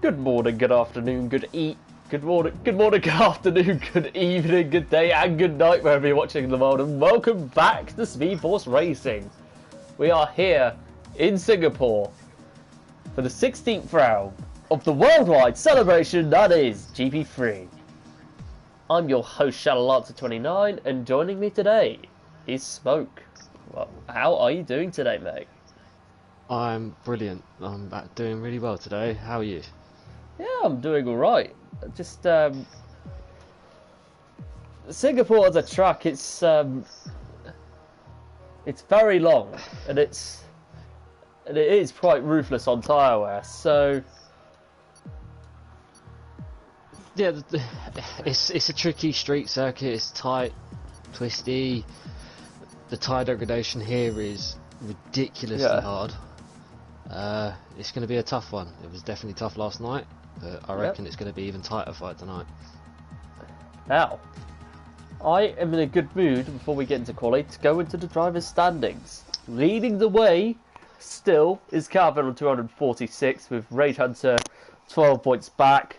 Good morning, good afternoon, good morning, good afternoon, good evening, good day, and good night wherever you're watching the world, and welcome back to Speed Force Racing. We are here in Singapore for the 16th round of the worldwide celebration that is GP3. I'm your host, Shadowlancer29, and joining me today is Smoke. Well, how are you doing today, mate? I'm brilliant. I'm doing really well today. How are you? Yeah, I'm doing alright. Just, Singapore as a track, it's very long, and it is quite ruthless on tyre wear, so... Yeah, it's a tricky street circuit. It's tight, twisty. The tyre degradation here is ridiculously hard. It's going to be a tough one. It was definitely tough last night, but I reckon it's going to be even tighter fight tonight. Now, I am in a good mood before we get into quality to go into the driver's standings. Leading the way still is Calvin on 246 with Rage Hunter 12 points back.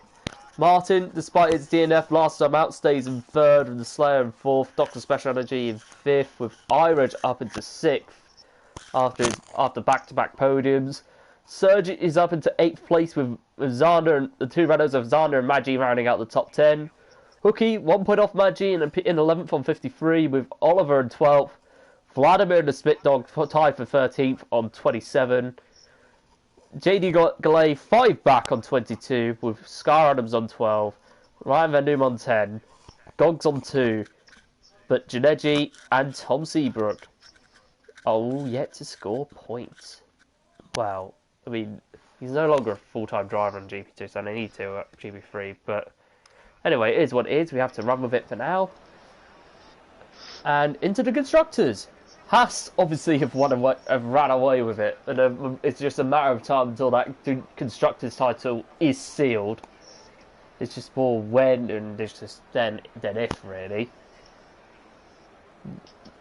Martin, despite its DNF last time out, stays in third with the Slayer in fourth, Dr. Special Energy in fifth with iReg up into sixth after back-to-back podiums. Serge is up into 8th place with Zander and the two Renaults of Zander and Maggi rounding out the top 10. Hookie, 1 point off Maggi in 11th on 53 with Oliver in 12th. Vladimir and the Spit Dog tied for 13th on 27. JD Galay 5 back on 22 with Scar Adams on 12. Ryan Van Doom on 10. Gogs on 2. But Janeji and Tom Seabrook all yet to score points. Well, I mean, he's no longer a full-time driver on GP2, so they need to at GP3. But anyway, it is what it is. We have to run with it for now. And into the constructors. Haas obviously have ran away with it, and it's just a matter of time until that constructors title is sealed. It's just more when, and it's just then if really.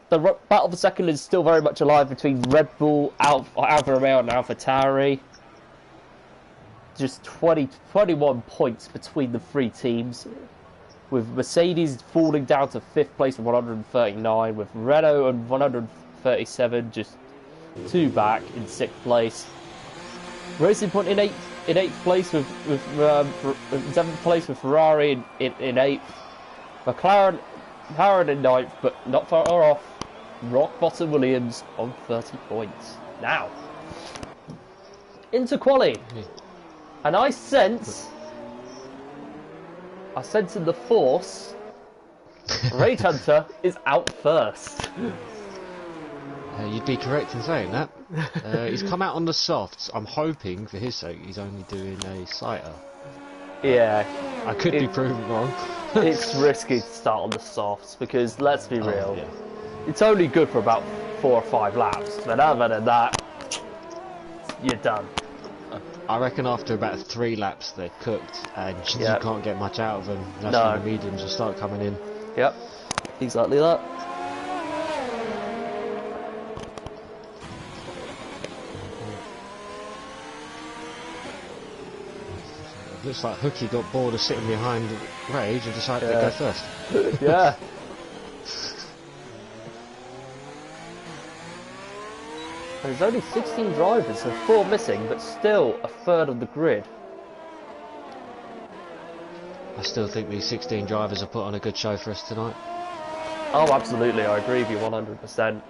The battle for second is still very much alive between Red Bull, Alfa Romeo, and AlphaTauri. Just 21 points between the three teams, with Mercedes falling down to 5th place with 139, with Renault and 137, just 2 back in 6th place. Racing Point in 8th place with 7th place with Ferrari in 8th. McLaren in 9th, but not far off. Rock Bottom Williams on 30 points. Now, into quali. And I sense in the force, Rage Hunter is out first. You'd be correct in saying that. He's come out on the softs. I'm hoping, for his sake, he's only doing a sighter. Yeah. I could be proven wrong. It's risky to start on the softs because, let's be real, yeah. It's only good for about 4 or 5 laps. But other than that, you're done. I reckon after about 3 laps they're cooked and you can't get much out of them. That's when the mediums will start coming in. Yep, exactly that. Looks like Hookie got bored of sitting behind Rage and decided to go first. Yeah. There's only 16 drivers, so 4 missing, but still a third of the grid. I still think these 16 drivers have put on a good show for us tonight. Oh, absolutely, I agree with you 100%.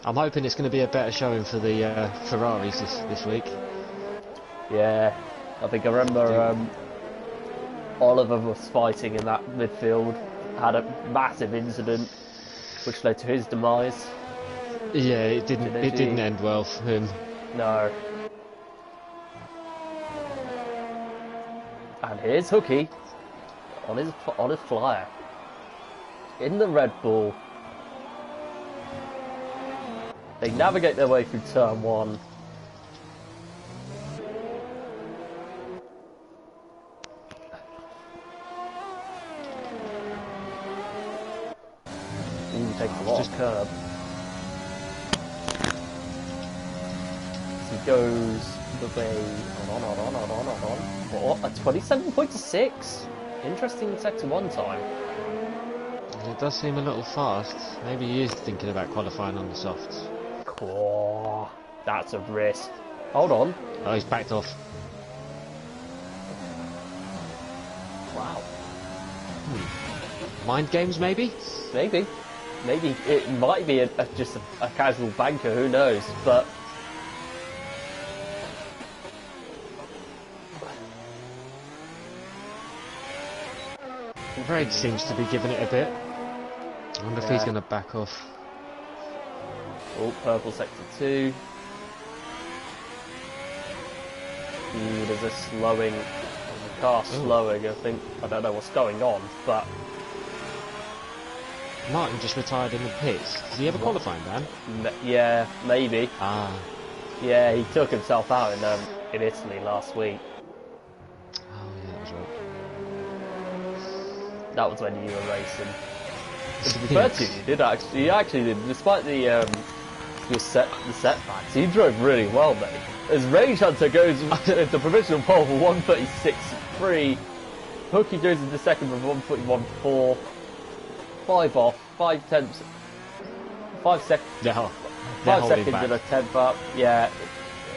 I'm hoping it's going to be a better showing for the Ferraris this week. Yeah, I think I remember Oliver was fighting in that midfield, had a massive incident, which led to his demise. Yeah, it didn't end well for him. No. And here's Hookie on his flyer in the Red Bull. They navigate their way through turn 1. Takes a lot of curb. He goes the way. Hold on. What? A 27.6? Interesting sector 1 time. It does seem a little fast. Maybe he is thinking about qualifying on the softs. Cool. That's a risk. Hold on. Oh, he's backed off. Wow. Mind games, maybe? Maybe. Maybe it might be just a casual banker, who knows, but... Raid seems to be giving it a bit. I wonder if he's going to back off. Oh, purple sector 2. Ooh, there's a slowing. There's a car slowing, I think. I don't know what's going on, but... Martin just retired in the pits. Does he have a qualifying ban? Yeah, maybe. Ah. Yeah, he took himself out in Italy last week. Oh, yeah, that was right. That was when you were racing. To be fair to you, he actually did, despite the setbacks, he drove really well, mate. As Rage Hunter goes into provisional pole for 1:36.3, Hooky goes into second for 1:41.4, 5 off, 5 tenths, 5 seconds. Yeah, 5 seconds and a tenth up. Yeah,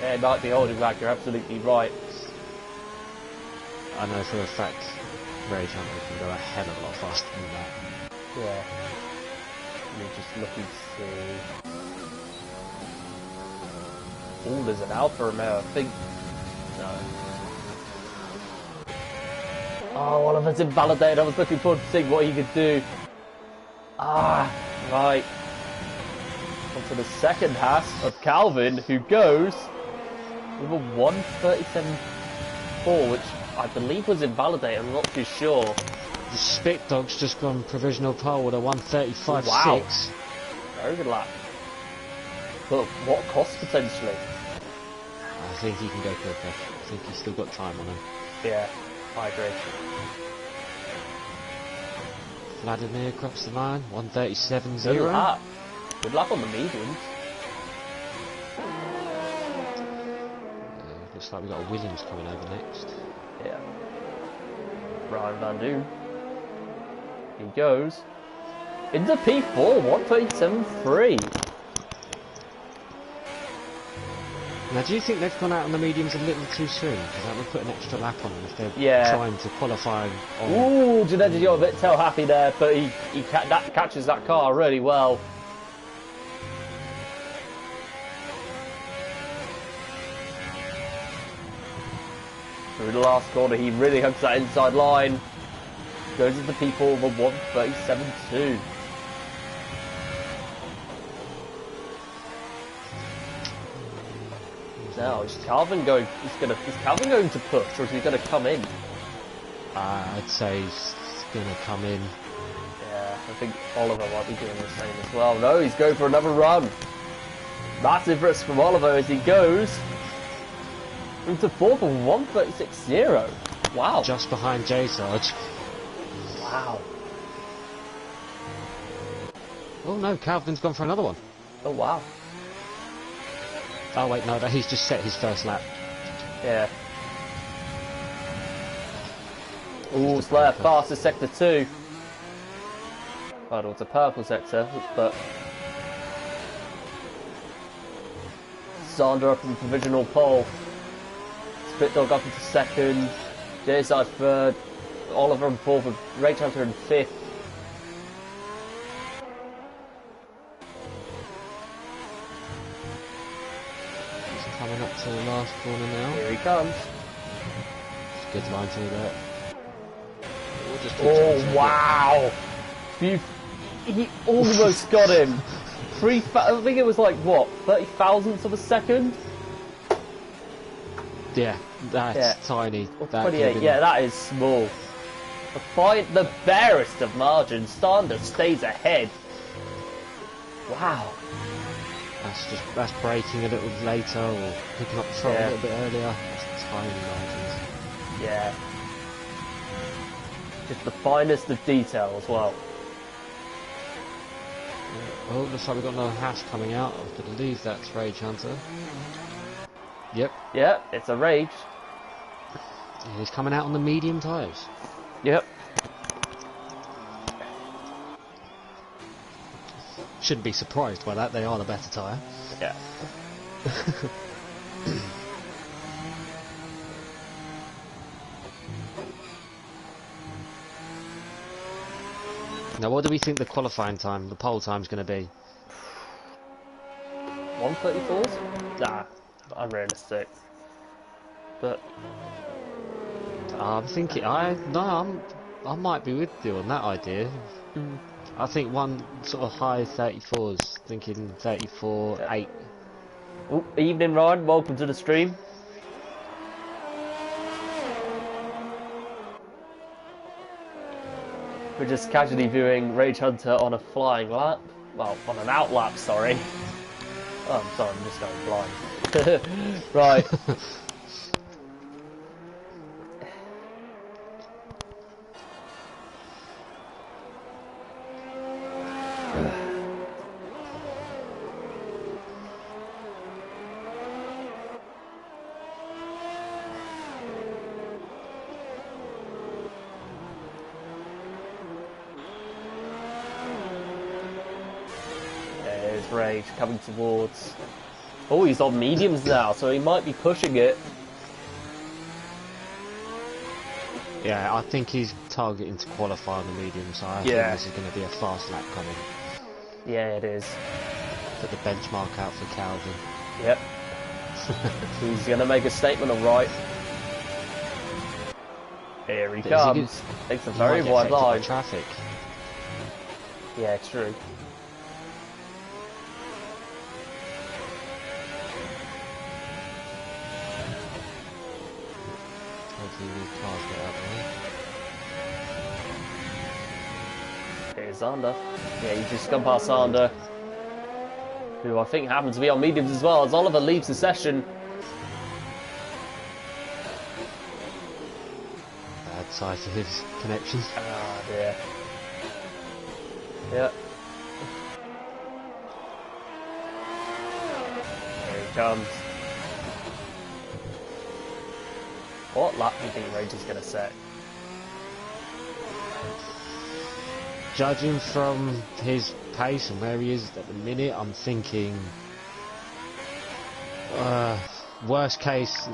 it might be holding back. You're absolutely right. I know for a fact Rage Hunter can go a hell of a lot faster than that. Yeah. You're just looking to see. Oh, there's an Alfa Romeo, I think. No. Oh, Oliver's invalidated. I was looking forward to seeing what he could do. Ah, right. On to the second Haas of Calvin, who goes with a 1:37.4, which I believe was invalidated. I'm not too sure. The Spit Dog's just gone provisional pole with a 1:35.6. Wow. Very good lap. But what cost potentially? I think he can go quicker. I think he's still got time on him. Yeah, I agree. Vladimir across the line, 1:37.0. Good lap. Good luck on the mediums. Looks like we've got a Williams coming over next. Yeah. Ryan Van Doon. He goes into P4, 1:37.3. Now, do you think they've gone out on the mediums a little too soon? Because that would put an extra lap on them if they're trying to qualify on... Ooh, Ginetti got a bit tail happy there, but he catches that car really well. Through the last corner, he really hugs that inside line. Goes into P4 with a 1:37.2. Now, is Calvin going? Is Calvin going to push, or is he going to come in? I'd say he's going to come in. Yeah, I think Oliver might be doing the same as well. No, he's going for another run. Massive risk from Oliver as he goes into fourth for 1:36.0. Wow. Just behind J Sarge. Wow. Oh no, Calvin's gone for another one. Oh wow. Oh wait, no, he's just set his first lap. Yeah. Ooh, Slayer passes sector 2. Well, it's a purple sector, but... Sandra up in provisional pole. Spit Dog up into second. J-Side third. Oliver in fourth, with Rage Hunter in fifth. Coming up to the last corner now. Here he comes. Good line through that. Oh wow! He almost got him. I think it was like what, 30 thousandths of a second. Yeah, that's tiny. That 28. Yeah, that is small. The barest of margins, Stander stays ahead. Wow. That's braking a little later or picking up the front a little bit earlier. That's tiny margins. Yeah. Just the finest of detail as well. Oh, looks like we've got another Haas coming out. I believe that's Rage Hunter. Yep. Yeah, it's a Rage. Yeah, he's coming out on the medium tyres. Yep. Shouldn't be surprised by that, they are the better tyre. Yeah. Now, what do we think the qualifying time, the pole time's going to be? 134s? Nah, unrealistic. But I'm thinking, I might be with you on that idea. I think one sort of high 34s, thinking 34, yeah. 8. Oh, evening, Ryan. Welcome to the stream. We're just casually viewing Rage Hunter on a flying lap. Well, on an out lap, sorry. Oh, I'm sorry, I'm just going blind. Right. There's Rage coming towards. Oh, he's on mediums now, so he might be pushing it. Yeah, I think he's targeting to qualify on the medium, so I think this is going to be a fast lap coming. Yeah, it is. Put the benchmark out for Calvin. Yep. He's going to make a statement, alright. Here he comes. Takes a very wide line. Traffic. Yeah, true. Hopefully these cars get out there. Here's Zander. Yeah, you just gone past Zander, who I think happens to be on mediums as well, as Oliver leaves the session. Bad side to his connections. Ah, dear. Yep. Here he comes. What lap do you think Rage is going to set? Judging from his pace and where he is at the minute, I'm thinking worst case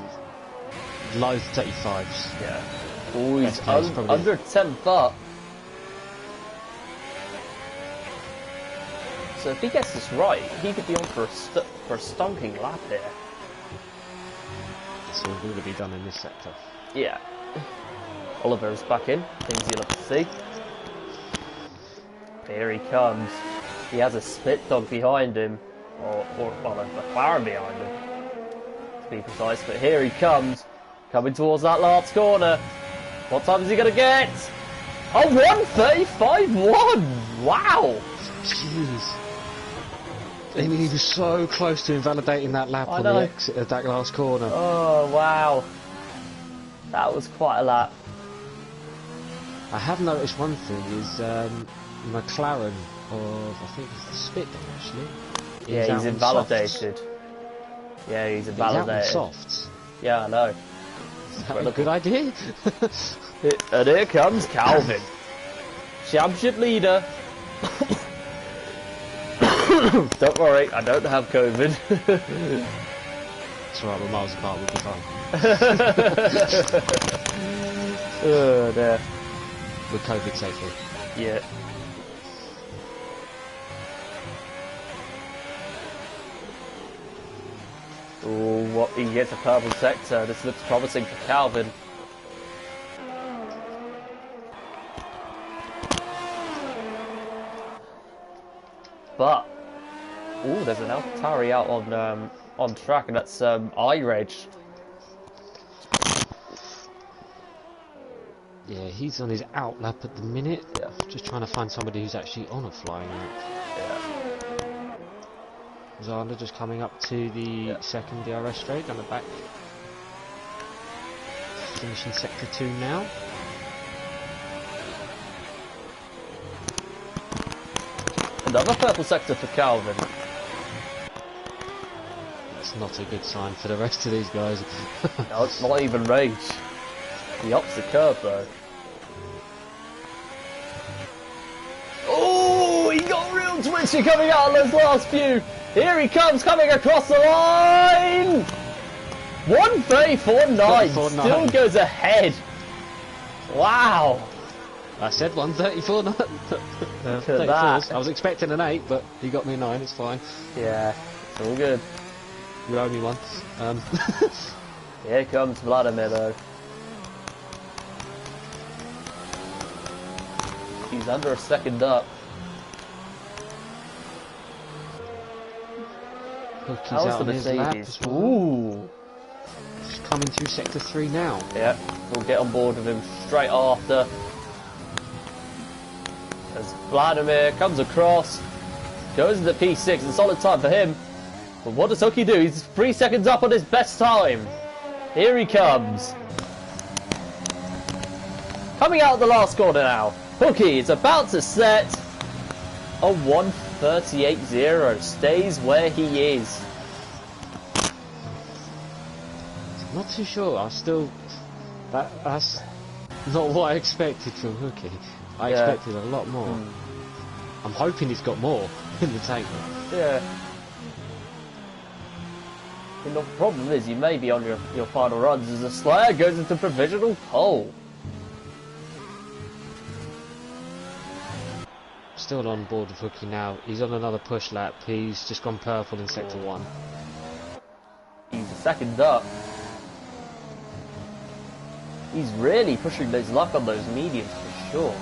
low 35s. Yeah. Oh, he's under 10th up. So if he gets this right, he could be on for a stonking lap here. That's all going to be done in this sector. Yeah. Oliver is back in. Things you'll have to see. Here he comes. He has a spit dog behind him. Or a McLaren behind him, to be precise. But here he comes. Coming towards that last corner. What time is he going to get? Oh, 1:35.1! Wow! Jeez. I mean, he was so close to invalidating that lap on the exit of that last corner. Oh, wow. That was quite a lap. I have noticed one thing is McLaren, of I think it's the spit dog actually. Yeah, he's invalidated. Yeah, he's invalidated. He's out on softs. Yeah, I know. Is that a good idea? And here comes Calvin. Championship leader. Don't worry, I don't have COVID. It's alright, we're miles apart, we'll be fine. Oh dear. We're COVID safely. Yeah. Oh, what he gets a purple sector. This looks promising for Calvin. But there's an AlphaTauri out on track, and that's iRage. Yeah, he's on his out lap at the minute. Yeah. Just trying to find somebody who's actually on a flying lap. Yeah. Zander just coming up to the second DRS straight down the back. Finishing sector 2 now. Another purple sector for Calvin. It's That's not a good sign for the rest of these guys. No, it's not even Rage. He ups the curve though. Oh, he got real twitchy coming out of those last few. Here he comes, coming across the line. 134.9 still goes ahead. Wow. I said 134.9. I was expecting an 8, but he got me a 9. It's fine. Yeah, it's all good. You owe me one. Here comes Vladimir though. He's under a second up. Hookie's How's out the on his lap Mercedes? as well. Ooh. He's coming through sector 3 now. Yeah, we'll get on board with him straight after. As Vladimir comes across, goes into P6, a solid time for him. But what does Hookie do? He's 3 seconds up on his best time. Here he comes. Coming out of the last corner now. Hookie is about to set a 1:38.0. Stays where he is. Not too sure. That's not what I expected from Hookie. I expected a lot more. I'm hoping he's got more in the tank. Yeah. And the problem is you may be on your final runs as the Slayer goes into provisional pole. Still on board with Hookie now. He's on another push lap. He's just gone purple in sector 1. He's a second up. He's really pushing his luck on those mediums for sure.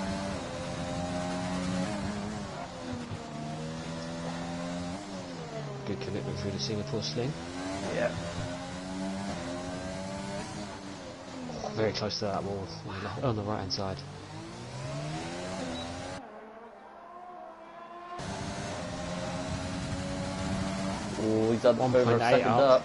Good commitment through the Singapore sling. Yeah. Very close to that wall on the right hand side. Oh, he's up over a 1.8 second up.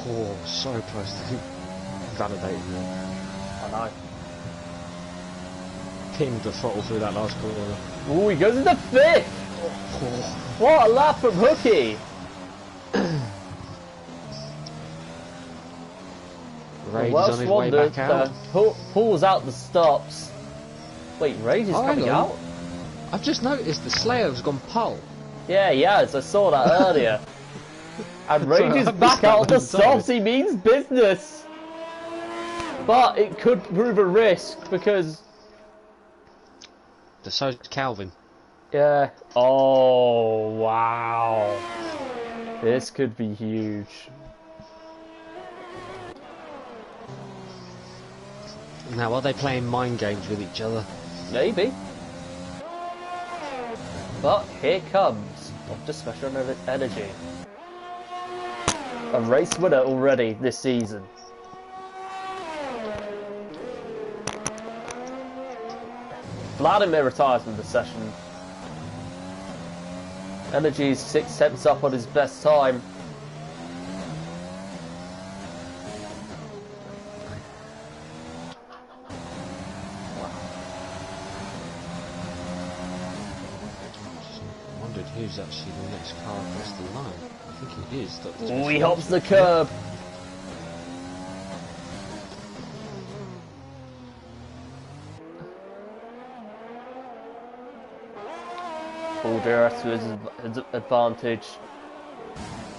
Oh, so close to validating that. I know. Pinged the throttle through that last corner. Oh, he goes into 5th! Oh. What a lap from Hookie! Rage is on his way back out. Pulls out the stops. Wait, Rage is coming out? I've just noticed the Slayer's gone pole. Yeah, he has. I saw that earlier. And Rage is back out of the stops. He means business. But it could prove a risk because... So's Calvin. Yeah. Oh, wow. This could be huge. Now, are they playing mind games with each other? Maybe. But here comes Dr. Special Energy. A race winner already this season. Vladimir retires from the session. Energy's 6 tenths up on his best time. I wondered who's actually the next car across the line. I think it is. Oh, he hops the curb. Aldera to his advantage.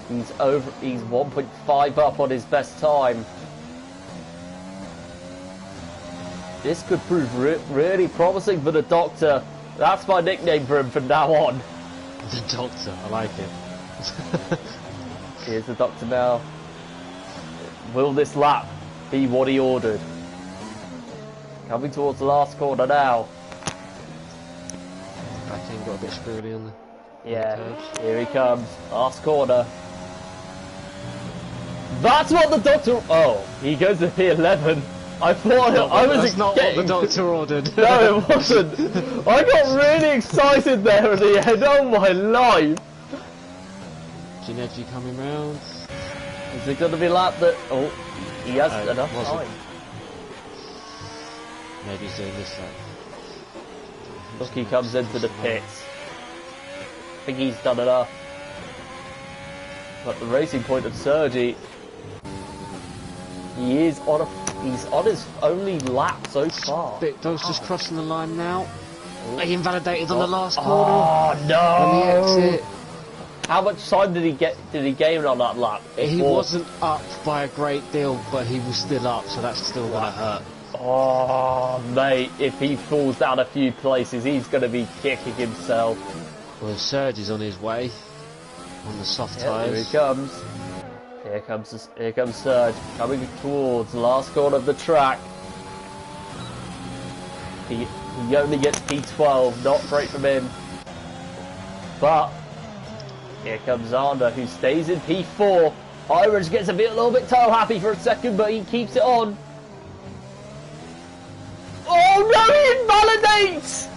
He's 1.5 up on his best time. This could prove really promising for the Doctor. That's my nickname for him from now on. The Doctor, I like it. Here's the Doctor now. Will this lap be what he ordered? Coming towards the last corner now. I think got a bit squirrely on the here he comes. Last corner. That's what the Doctor... Oh, he goes to P11. I thought I was That's not what the doctor ordered. No, it wasn't. I got really excited there at the end. Oh my life! Ginetti coming round. Is it going to be lap that? Oh, he has enough time. Maybe he's doing this lap. Look, he comes into the pits. I think he's done enough. But the racing point of Sergi, he's on his only lap so far. Victor's just crossing the line now. He invalidated on the last corner. Oh no! On the exit. How much time did he gain on that lap? He wasn't up by a great deal, but he was still up, so that's still gonna hurt. Oh mate, if he falls down a few places, he's gonna be kicking himself. Well, Serge is on his way on the soft tyres. Here he comes. Here comes Serge coming towards the last corner of the track. He only gets P12, not great from him. But here comes Zander, who stays in P4. Irish gets a little bit toe happy for a second, but he keeps it on. Oh no, he invalidates!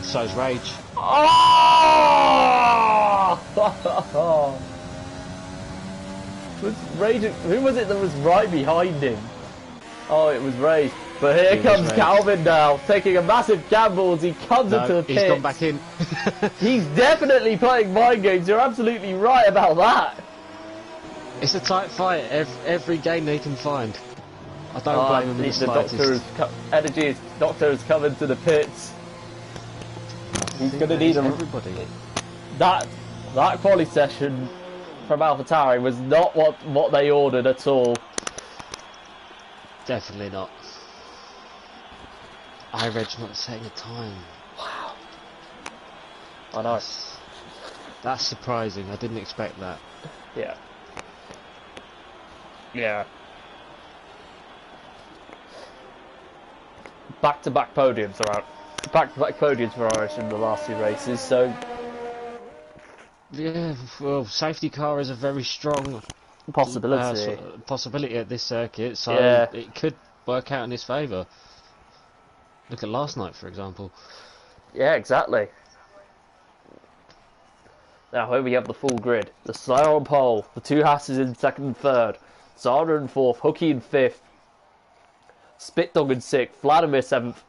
So's Rage. Oh! Was Rage, who was it that was right behind him? Oh, it was Rage. But here comes Calvin now, taking a massive gamble as he comes into the pit. He's gone back in. He's definitely playing mind games. You're absolutely right about that. It's a tight fight. Every game they can find. I don't blame him in the slightest. Doctor has come into the pits. He's going to need everybody. That quali session from AlphaTauri was not what they ordered at all. Definitely not. iReg not setting a time. Wow. I know. That's surprising. I didn't expect that. Yeah. Yeah. Back-to-back podiums are out. Back-to-back podiums for Irish in the last two races, so... Yeah, well, safety car is a very strong... possibility at this circuit, so yeah. It could work out in his favour. Look at last night, for example. Yeah, exactly. Now here we have the full grid. The Slayer on pole, the two Hasses in second and third, Zara in fourth, Hooky in fifth, Spitdog in sixth, Vladimir seventh,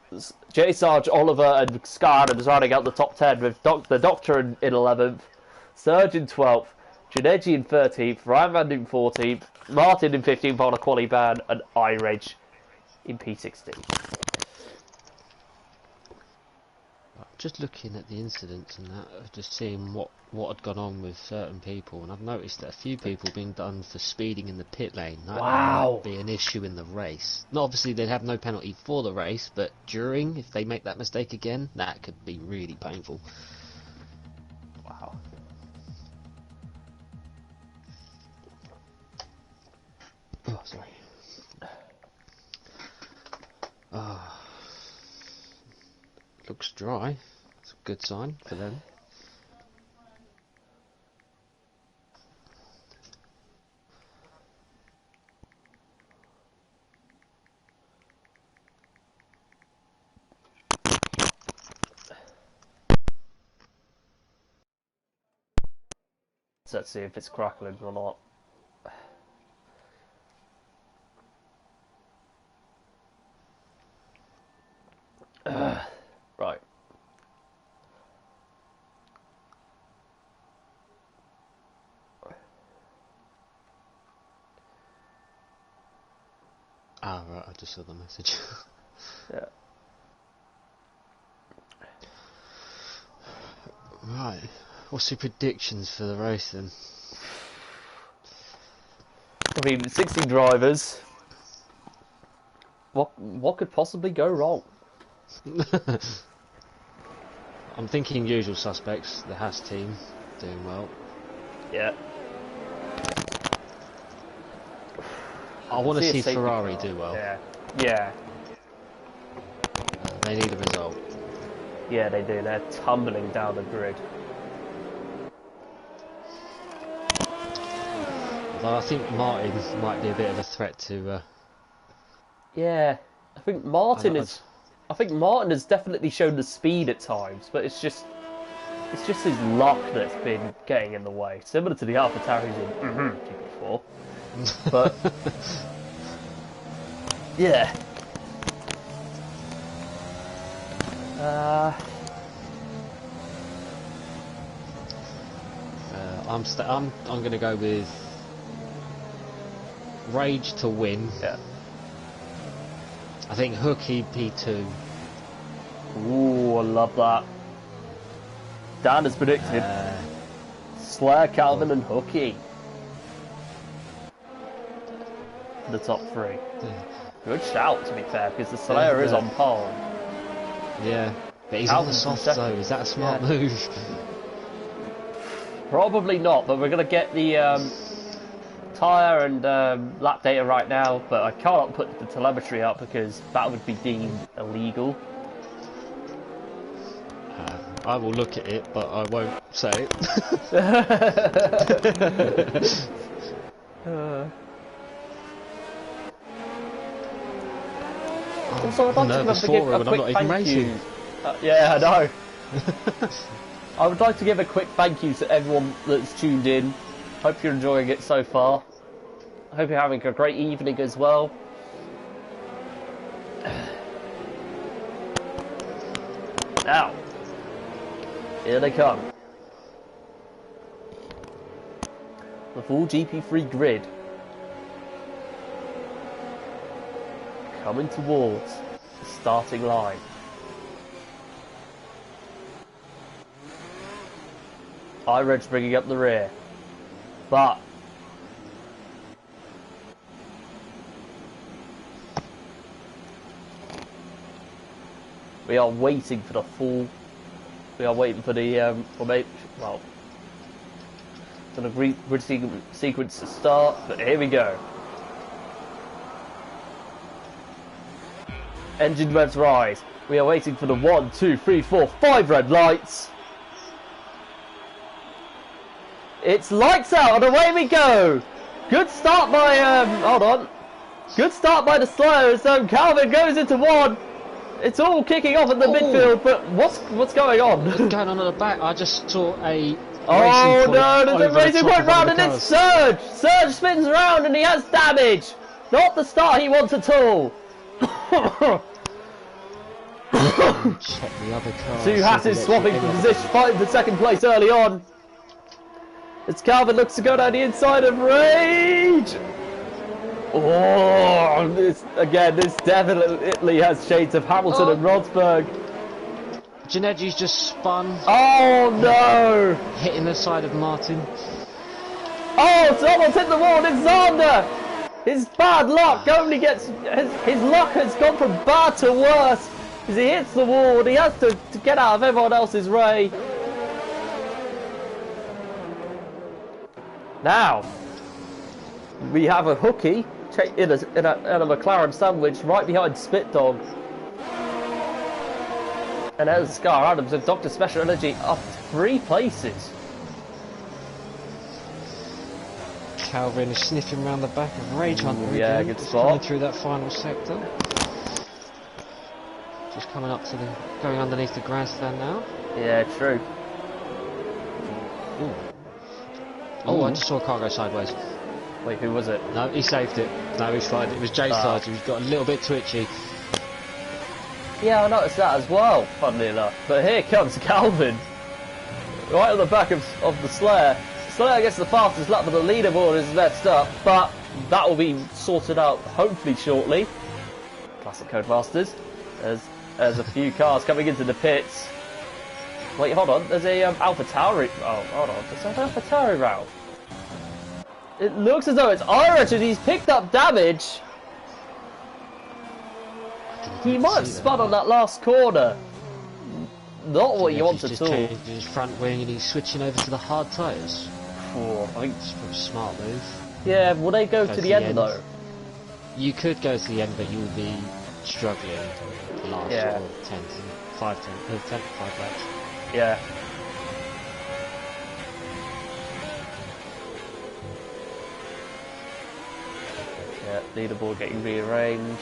J. Sarge, Oliver and Scar Adams rounding out the top 10 with the Doctor in 11th, Serge in 12th, Janeji in 13th, Ryan Van in 14th, Martin in 15th on a quali ban, and iReg in P16. Just looking at the incidents and that, just seeing what had gone on with certain people, and I've noticed that a few people being done for speeding in the pit lane. That might be an issue in the race. Not obviously they'd have no penalty for the race, but during, if they make that mistake again, that could be really painful. Wow. Oh, sorry. Looks dry. It's a good sign for them. So let's see if it's crackling or not. Right. Ah, right, I just saw the message. Yeah. Right. What's your predictions for the race then? I mean, 16 drivers. What could possibly go wrong? I'm thinking usual suspects. The Haas team doing well. Yeah. I want to see Ferrari do well. Yeah. Yeah. They need a result. Yeah, they do. They're tumbling down the grid. Although I think Martin might be a bit of a threat to Yeah, I think Martin is. I think Martin has definitely shown the speed at times, but it's just his luck that's been getting in the way. Similar to the AlphaTauris in GP4, but yeah. I'm gonna go with Rage to win. Yeah. I think Hooky P2. Ooh, I love that. Dan has predicted Slayer, Calvin, and Hooky. The top 3. Good shout, to be fair, because the Slayer is on pole. Yeah, but he's on the soft though. Is that a smart move? Probably not, but we're going to get the tyre and lap data right now, but I cannot put the telemetry up because that would be deemed illegal. I will look at it, but I won't say it. Also, I'd like to give a quick thank you. Yeah, I know. I would like to give a quick thank you to everyone that's tuned in. Hope you're enjoying it so far. I hope you're having a great evening as well. Now, here they come. The full GP3 grid. Coming towards the starting line. iReg's bringing up the rear. But we are waiting for the full. We are waiting for the formation. Well, for the grid sequence to start. But here we go. Engine revs rise. We are waiting for the 1, 2, 3, 4, 5 red lights. It's lights out and away we go. Good start by hold on. Good start by the Slayer. So Calvin goes into 1. It's all kicking off in the midfield, but what's going on? What's going on at the back? I just saw a oh no, there's a racing point round and it's Surge! Surge spins around and he has damage! Not the start he wants at all! Check the other car. Two Hasses swapping for position, fighting for second place early on. As Calvin looks to go down the inside of Rage! Oh, this definitely has shades of Hamilton and Rosberg. Janegi's just spun. Oh no! Hitting the side of Martin. Oh, someone's hit the wall, it's Zander! His bad luck only gets... His luck has gone from bad to worse. As he hits the wall and he has to get out of everyone else's way. Now, we have a Hooky in a McLaren sandwich right behind Spit Dog. And there's Scar Adams and Dr. Special Energy up 3 places. Calvin is sniffing around the back of Rage Hunter. Yeah, again. good spot. Coming through that final sector. Just coming up to the... going underneath the grandstand now. Yeah, true. Ooh. Oh, I just saw a car go sideways. Wait, who was it? No, he saved it. No, he's fine. It was Jay Sarge. He's got a little bit twitchy. Yeah, I noticed that as well, funnily enough. But here comes Calvin. Right on the back of the Slayer. Slayer gets the fastest lap, but the leaderboard is messed up. But that will be sorted out hopefully shortly. Classic Codemasters. There's a few cars coming into the pits. Wait, hold on. There's a AlphaTauri. Oh, hold on. There's an AlphaTauri route. It looks as though it's Irish and he's picked up damage. He might have spun on that last corner. Not what you want at all. He's changed his front wing and he's switching over to the hard tyres. Oh, I think it's a smart move. Yeah, will they go to the end though? You could go to the end, but you'll be struggling last 5 laps. Yeah. Yeah, leaderboard getting rearranged.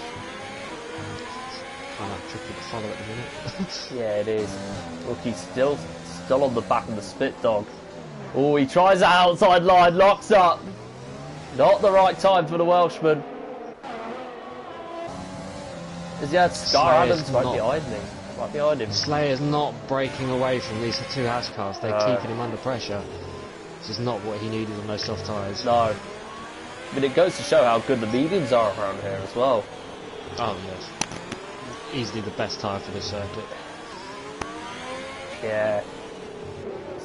Kind of tricky to follow at the minute. Yeah, it is. Look, he's still on the back of the spit dog. Oh, he tries that outside line, locks up. Not the right time for the Welshman. Is he had Scar Adams right behind him? Slayer's not breaking away from these two Haas cars. They're keeping him under pressure. This is not what he needed on those soft tyres. No. But it goes to show how good the mediums are around here as well. Oh, yes. Easily the best tyre for this circuit. Yeah.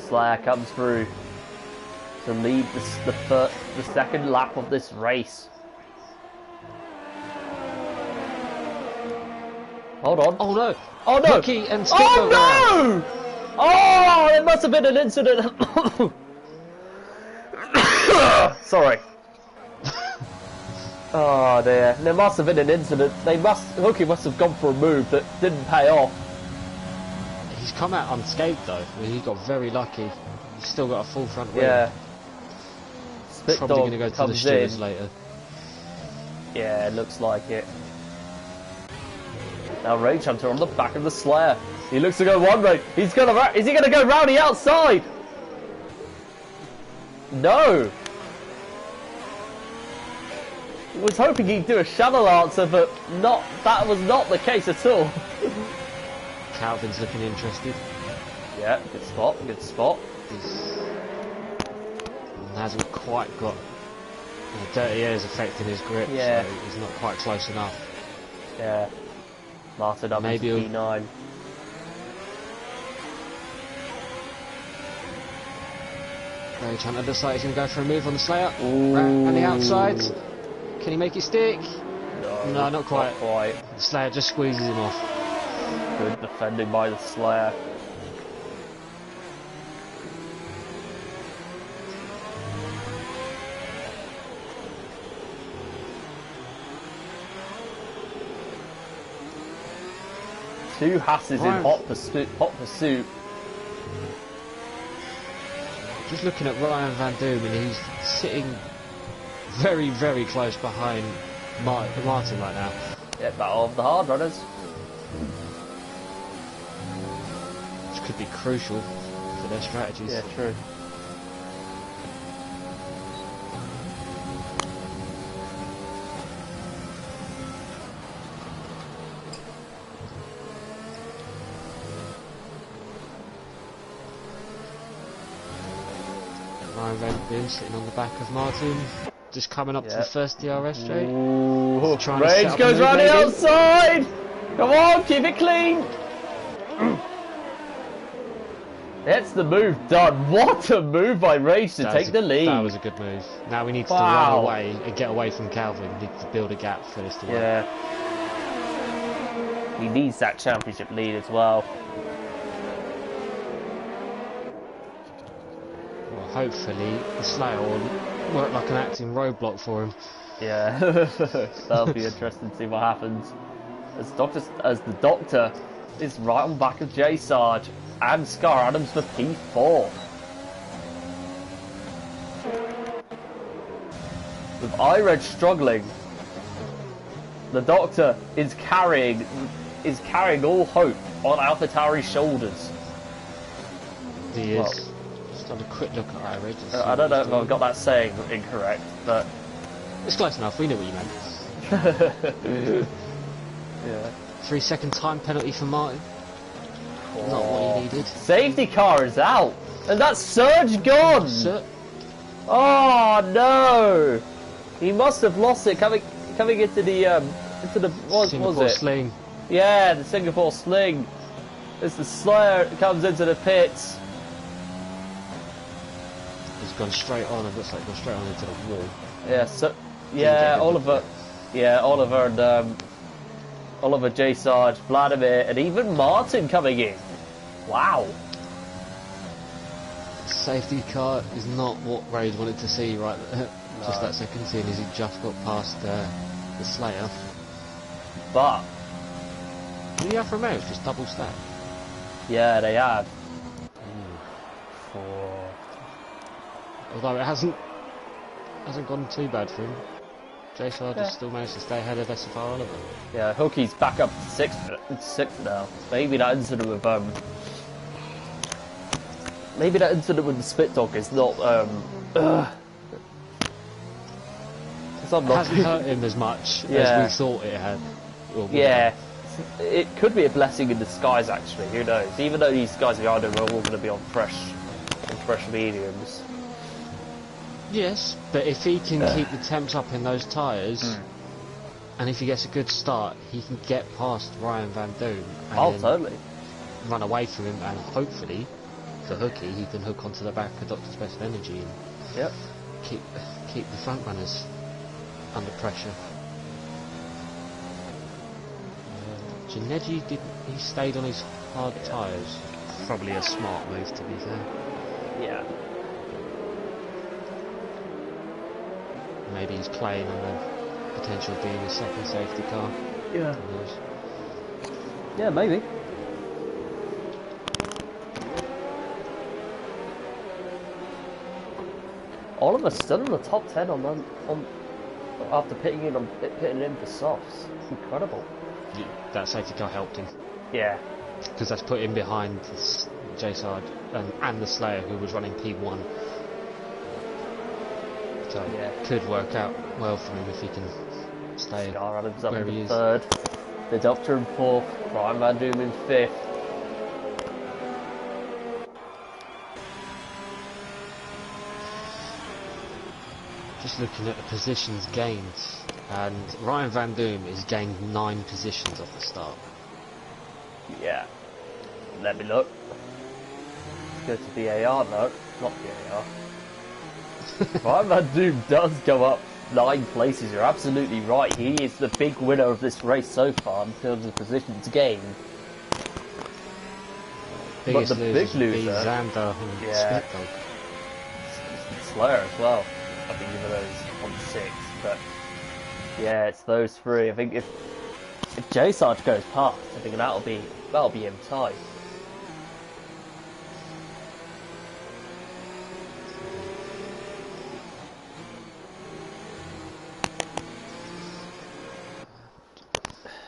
Slayer comes through to lead the second lap of this race. Hold on. Oh no! Oh no! Ricky and Skip oh no! Oh, it must have been an incident. Sorry. Oh dear, there must have been an incident. Hooky must have gone for a move that didn't pay off. He's come out unscathed though. He got very lucky. He's still got a full front wheel. Yeah. Probably going to go to the stewards later. Yeah, it looks like it. Now Rage Hunter on the back of the Slayer. He looks to go one way. Is he going to go round the outside? No. Was hoping he'd do a shallow answer, but that was not the case at all. Calvin's looking interested. Yeah, good spot. He hasn't quite got dirty airs affecting his grip, yeah. So he's not quite close enough. Yeah. Martin up into P9. Rage Hunter looks like he's going to go for a move on the Slayer. On the outside. Can he make it stick? No, not quite. The Slayer just squeezes him off. Good defending by the Slayer. Two Hasses in hot pursuit. Just looking at Ryan Van Doom, and he's sitting very, very close behind Martin right now. Yeah, battle of the hard runners. Which could be crucial for their strategies. Yeah, true. Ryan Van Doom sitting on the back of Martin. Just coming up to the first DRS straight. Rage goes round the outside! Come on, keep it clean! That's the move done. What a move by Rage to take the lead. That was a good move. Now we need to run away and get away from Calvin. We need to build a gap for this to work. Yeah. He needs that championship lead as well. Well, hopefully the Slayer will work like an acting roadblock for him. Yeah, that'll be interesting to see what happens. As the Doctor is right on back of J Sarge and Scar Adams for P4. With iReg struggling, the Doctor is carrying all hope on AlphaTauri's shoulders. He is. Just have a quick look at iReg. I don't know if I've got that saying incorrect, but it's close enough. We know what you meant. Yeah. 3-second time penalty for Martin. Not what he needed. Safety car is out, and that's Surge gone. Oh no! He must have lost it coming into the what was it? Sling. Yeah, the Singapore Sling. As the Slayer comes into the pits. He's gone straight on. It looks like he's gone straight on into the wall. Yeah. So Oliver. Yeah, Oliver and Oliver, J Sarge, Vladimir, and even Martin coming in. Wow. Safety car is not what Rage wanted to see right there. No. Just that second scene as he just got past the Slayer. But did the Alfa Romeo just double stack? Yeah, they had. Although it hasn't gone too bad for him. J-Side has still managed to stay ahead of SFR Oliver. Yeah, Hookie's back up to sixth now. Maybe that incident with the spit dog is not It hasn't hurt him as much as we thought it had. Yeah, it could be a blessing in disguise actually, who knows? Even though these guys behind him are all going to be on fresh mediums. Yes, but if he can keep the temps up in those tyres, and if he gets a good start, he can get past Ryan Van Doom and totally run away from him, and hopefully, for Hookie, he can hook onto the back of Dr. Special Energy and keep the front runners under pressure. Janeji he stayed on his hard tyres. Probably a smart move, to be fair. Yeah. Maybe he's playing on the potential of being a second safety car. Yeah. Yeah, maybe. Oliver's still in the top 10 on after pitting in for softs. It's incredible. Yeah, that safety car helped him. Yeah. Because that's put him behind J-Side and the Slayer, who was running P1. So could work out well for him if he can stay where he is. Third, the Doctor in fourth, Ryan Van Doom in fifth. Just looking at the positions gained, and Ryan Van Doom has gained 9 positions off the start. Yeah. Let me look. Let's go to VAR, no, not VAR. Ryan Van Doom does go up 9 places, you're absolutely right. He is the big winner of this race so far in terms of positions gained. Biggest but the big loser, Xander and Split Dog. Slayer as well. I think even though he's on 6, but yeah, it's those 3. I think if J-Sarge goes past, I think that'll be him tight.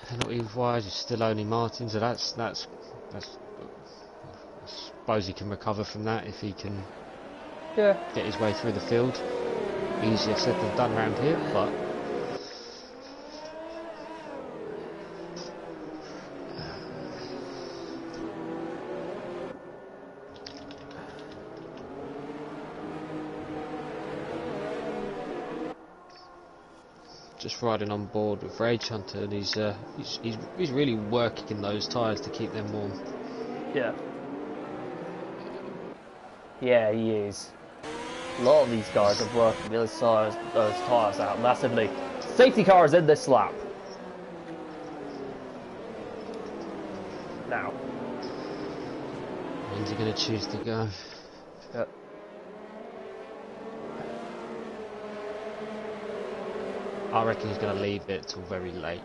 Penalty wise, it's still only Martin, so that's I suppose he can recover from that if he can get his way through the field. Easier said than done around here, but just riding on board with Rage Hunter, and he's really working those tyres to keep them warm. Yeah. Yeah, he is. A lot of these guys are working those tyres out massively. Safety car is in this lap. Now. When's he going to choose to go? Yep. I reckon he's going to leave it till very late.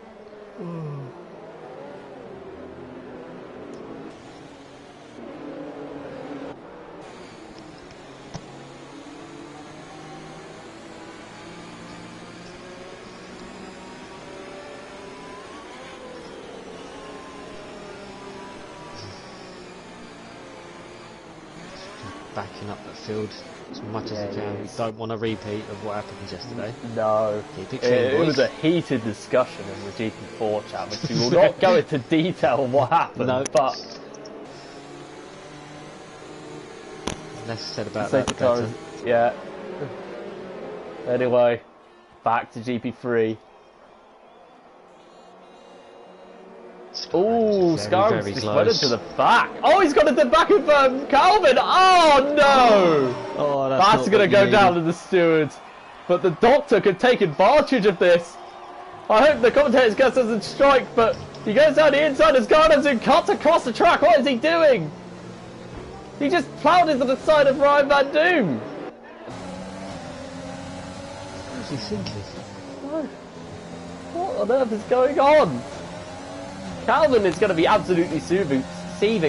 Backing up that field as much as he can. We don't want a repeat of what happened yesterday. No. Keep it clean, it was a heated discussion in the GP4 chat, which we will not go into detail on what happened, but less said about that, the better. Yeah. Anyway, back to GP3. Oh, Scarham's just went into the back. Oh, he's got into the back of Calvin. Oh, no. Oh, that's going to go down to the stewards. But the Doctor could take advantage of this. I hope the commentator's guess doesn't strike, but he goes down the inside as Scarham's cuts across the track. What is he doing? He just ploughed into the side of Ryan Van Doom. What was he thinking? What on earth is going on? Calvin is going to be absolutely seething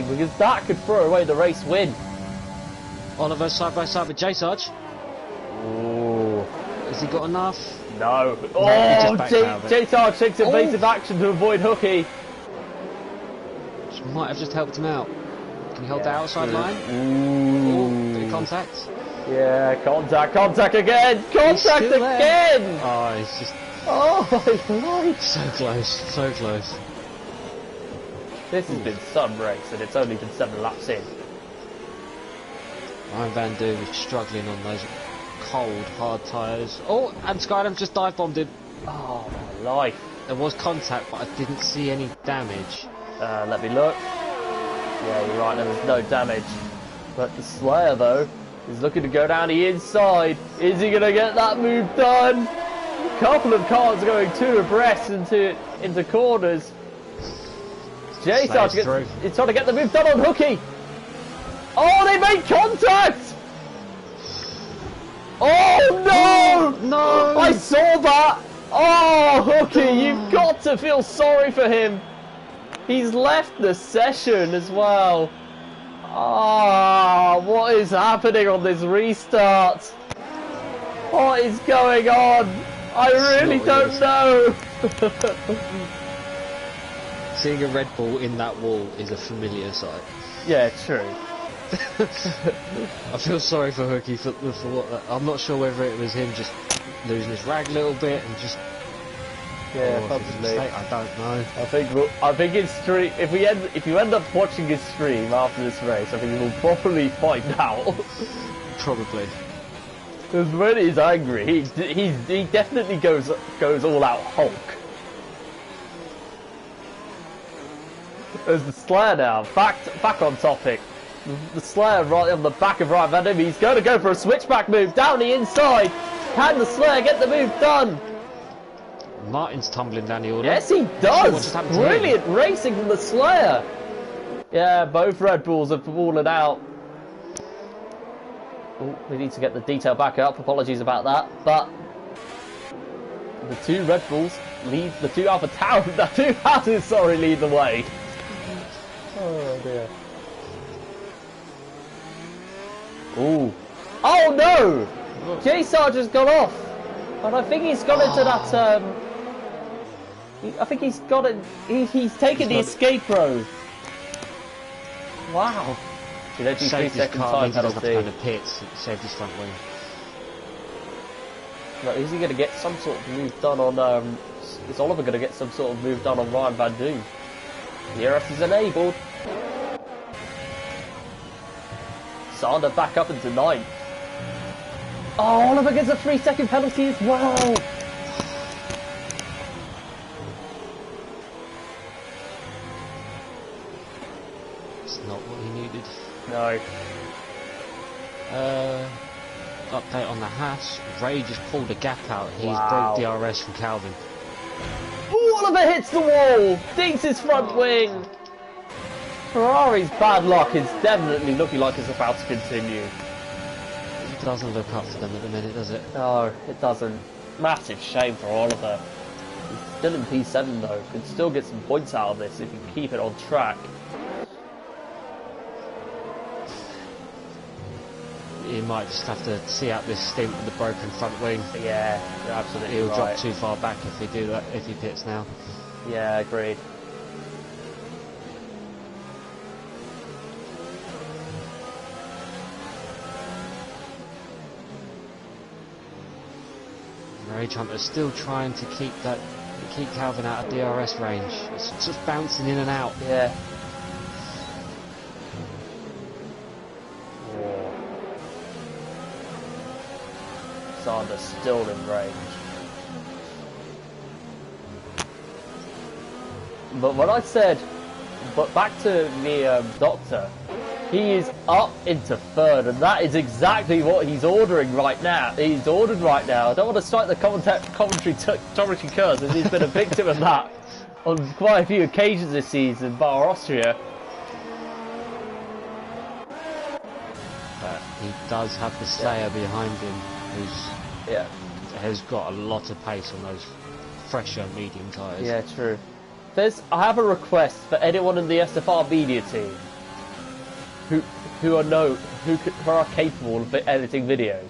because that could throw away the race win. Oliver side by side with J Sarge. Oh, Has he got enough? No. he Oh, just backed out of it. J-Star takes evasive action to avoid Hooky. Which might have just helped him out. Can he hold the outside true. line? Ooh. Bit of contact. Yeah, contact again! Contact again! Oh, it's just... Oh my life! So close, so close. This has been some race and it's only been 7 laps in. Ryan Van Doom is struggling on those cold, hard tyres. Oh, and Skydam just dive bombed him. Oh my life. There was contact, but I didn't see any damage. Let me look. Yeah, you're right, there was no damage. But the Slayer, though, is looking to go down the inside. Is he going to get that move done? A couple of cars going 2 abreast into corners. J-Star is trying to get the move done on Hooky. Oh, they made contact! Oh, no! No! I saw that! Oh, Hooky, you've got to feel sorry for him. He's left the session as well. Ah, what is happening on this restart? What is going on? I really don't know. Seeing a Red Bull in that wall is a familiar sight. Yeah, true. I feel sorry for Hooky for what. I'm not sure whether it was him just losing his rag a little bit and just. Yeah, probably. I don't know. I think his stream. If you end up watching his stream after this race, I think you will properly find out. Probably. Because when he's angry, he definitely goes all out Hulk. There's the Slayer now, back on topic. The Slayer right on the back of Ryan Van Dam. He's going to go for a switchback move down the inside. Can the Slayer get the move done? Martin's tumbling down the order. Yes, he does. Brilliant racing from the Slayer. Yeah, both Red Bulls have fallen out. Oh, we need to get the detail back up. Apologies about that. But the 2 Red Bulls lead, the 2 Alpha Tau, the 2 Houses, sorry, lead the way. Oh dear. Ooh. Oh no! J-Star just got off. And I think he's gone into that, I think he's got it. He's taken the escape road. Wow. You don't do 3 second time penalty. Kind of pits, saved his front wing. Now, is he going to get some sort of move done on? Is Oliver going to get some sort of move done on Ryan Van Doom? The DRS is enabled. Sander back up into 9th. Oh, Oliver gets a 3 second penalty as well. Not what he needed. No. Update on the Haas. Ray just pulled a gap out. He's Wow. broke DRS from Calvin. Ooh, Oliver hits the wall. Dinks his front wing. Ferrari's bad luck is definitely looking like it's about to continue. It doesn't look up for them at the minute, does it? No, it doesn't. Massive shame for Oliver. He's still in P7 though. Could still get some points out of this if you keep it on track. He might just have to see out this stint with the broken front wing. Yeah, you're absolutely He'll right. drop too far back if he do that. If he pits now. Yeah, agreed. Rage Hunter's still trying to keep Calvin out of DRS range. It's just bouncing in and out. Yeah. Sanders still in range. But when I said, but back to the doctor, he is up into 3rd, and that is exactly what he's ordering right now. He's ordered right now. I don't want to strike the commentary curse, as he's been a victim of that on quite a few occasions this season, bar Austria. But he does have the Slayer behind him, has got a lot of pace on those fresher medium tyres. Yeah, true. I have a request for anyone in the SFR media team who are capable of editing videos.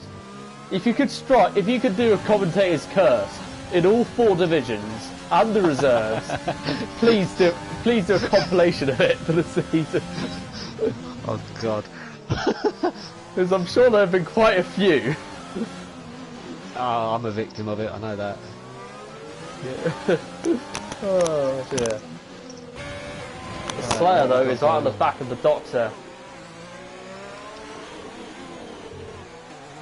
if you could do a commentator's curse in all 4 divisions and the reserves, please do a compilation of it for the season. Oh God. Because I'm sure there have been quite a few. Oh, I'm a victim of it, I know that. Yeah. Oh dear. The Slayer though is right on the back of the Doctor.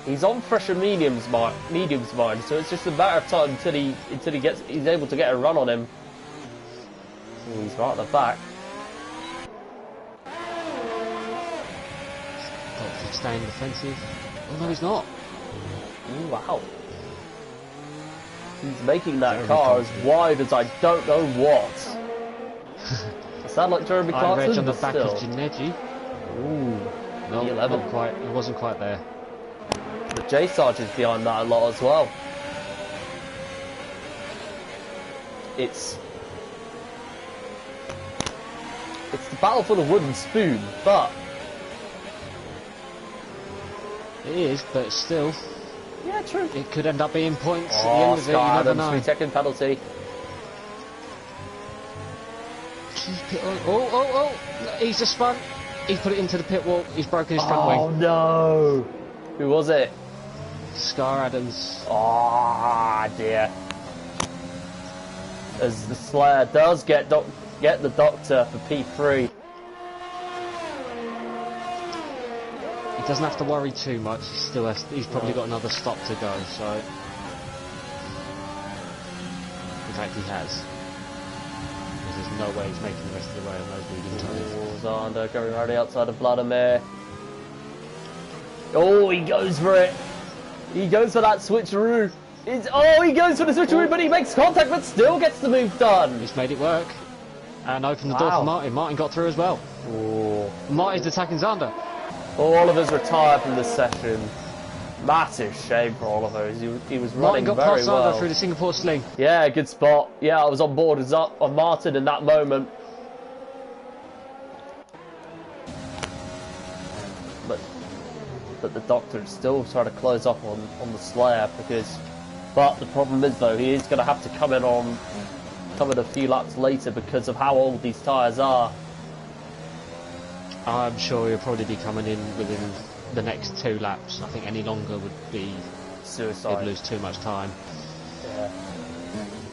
He's on fresher medium's mind, so it's just a matter of time until he's able to get a run on him. Ooh, he's right at the back. Doctor staying defensive. Oh no, he's not. Ooh, wow. He's making that car as wide as I don't know what. It sound like Jeremy Clarkson, Reg on the back still. of Gineji. Ooh, No, E11. not quite. It wasn't quite there. But J Sarge is behind that a lot as well. It's the battle for the wooden spoon, but It is, but still, yeah, true. it could end up being points at the Oh, end of it. You Scar never Adams, know. 3-second penalty. Keep it on. Oh! He's just spun. He's put it into the pit wall. He's broken his front Oh wing. no! Who was it? Scar Adams. Ah, dear. As the Slayer does get the Doctor for P3. He doesn't have to worry too much. He still has. He's probably got another stop to go. So, in fact, he has. Because there's no way he's making the rest of the way on those medium tyres. Zander going right outside of Vladimir. Oh, he goes for it. He goes for that switcheroo. He goes for the switcheroo, but he makes contact, but still gets the move done. He's made it work. And opened the door for Martin. Martin got through as well. Oh. Martin's attacking Zander. Oliver's retired from this session. Massive shame for Oliver. He was running Martin got very past well. Zander through the Singapore sling. Yeah, good spot. Yeah, I was on board on Martin in that moment. But the Doctor is still trying to close up on the Slayer but the problem is though, he is going to have to come in a few laps later because of how old these tyres are. I'm sure he'll probably be coming in within the next 2 laps. I think any longer would be Suicide. He'd lose too much time. Yeah.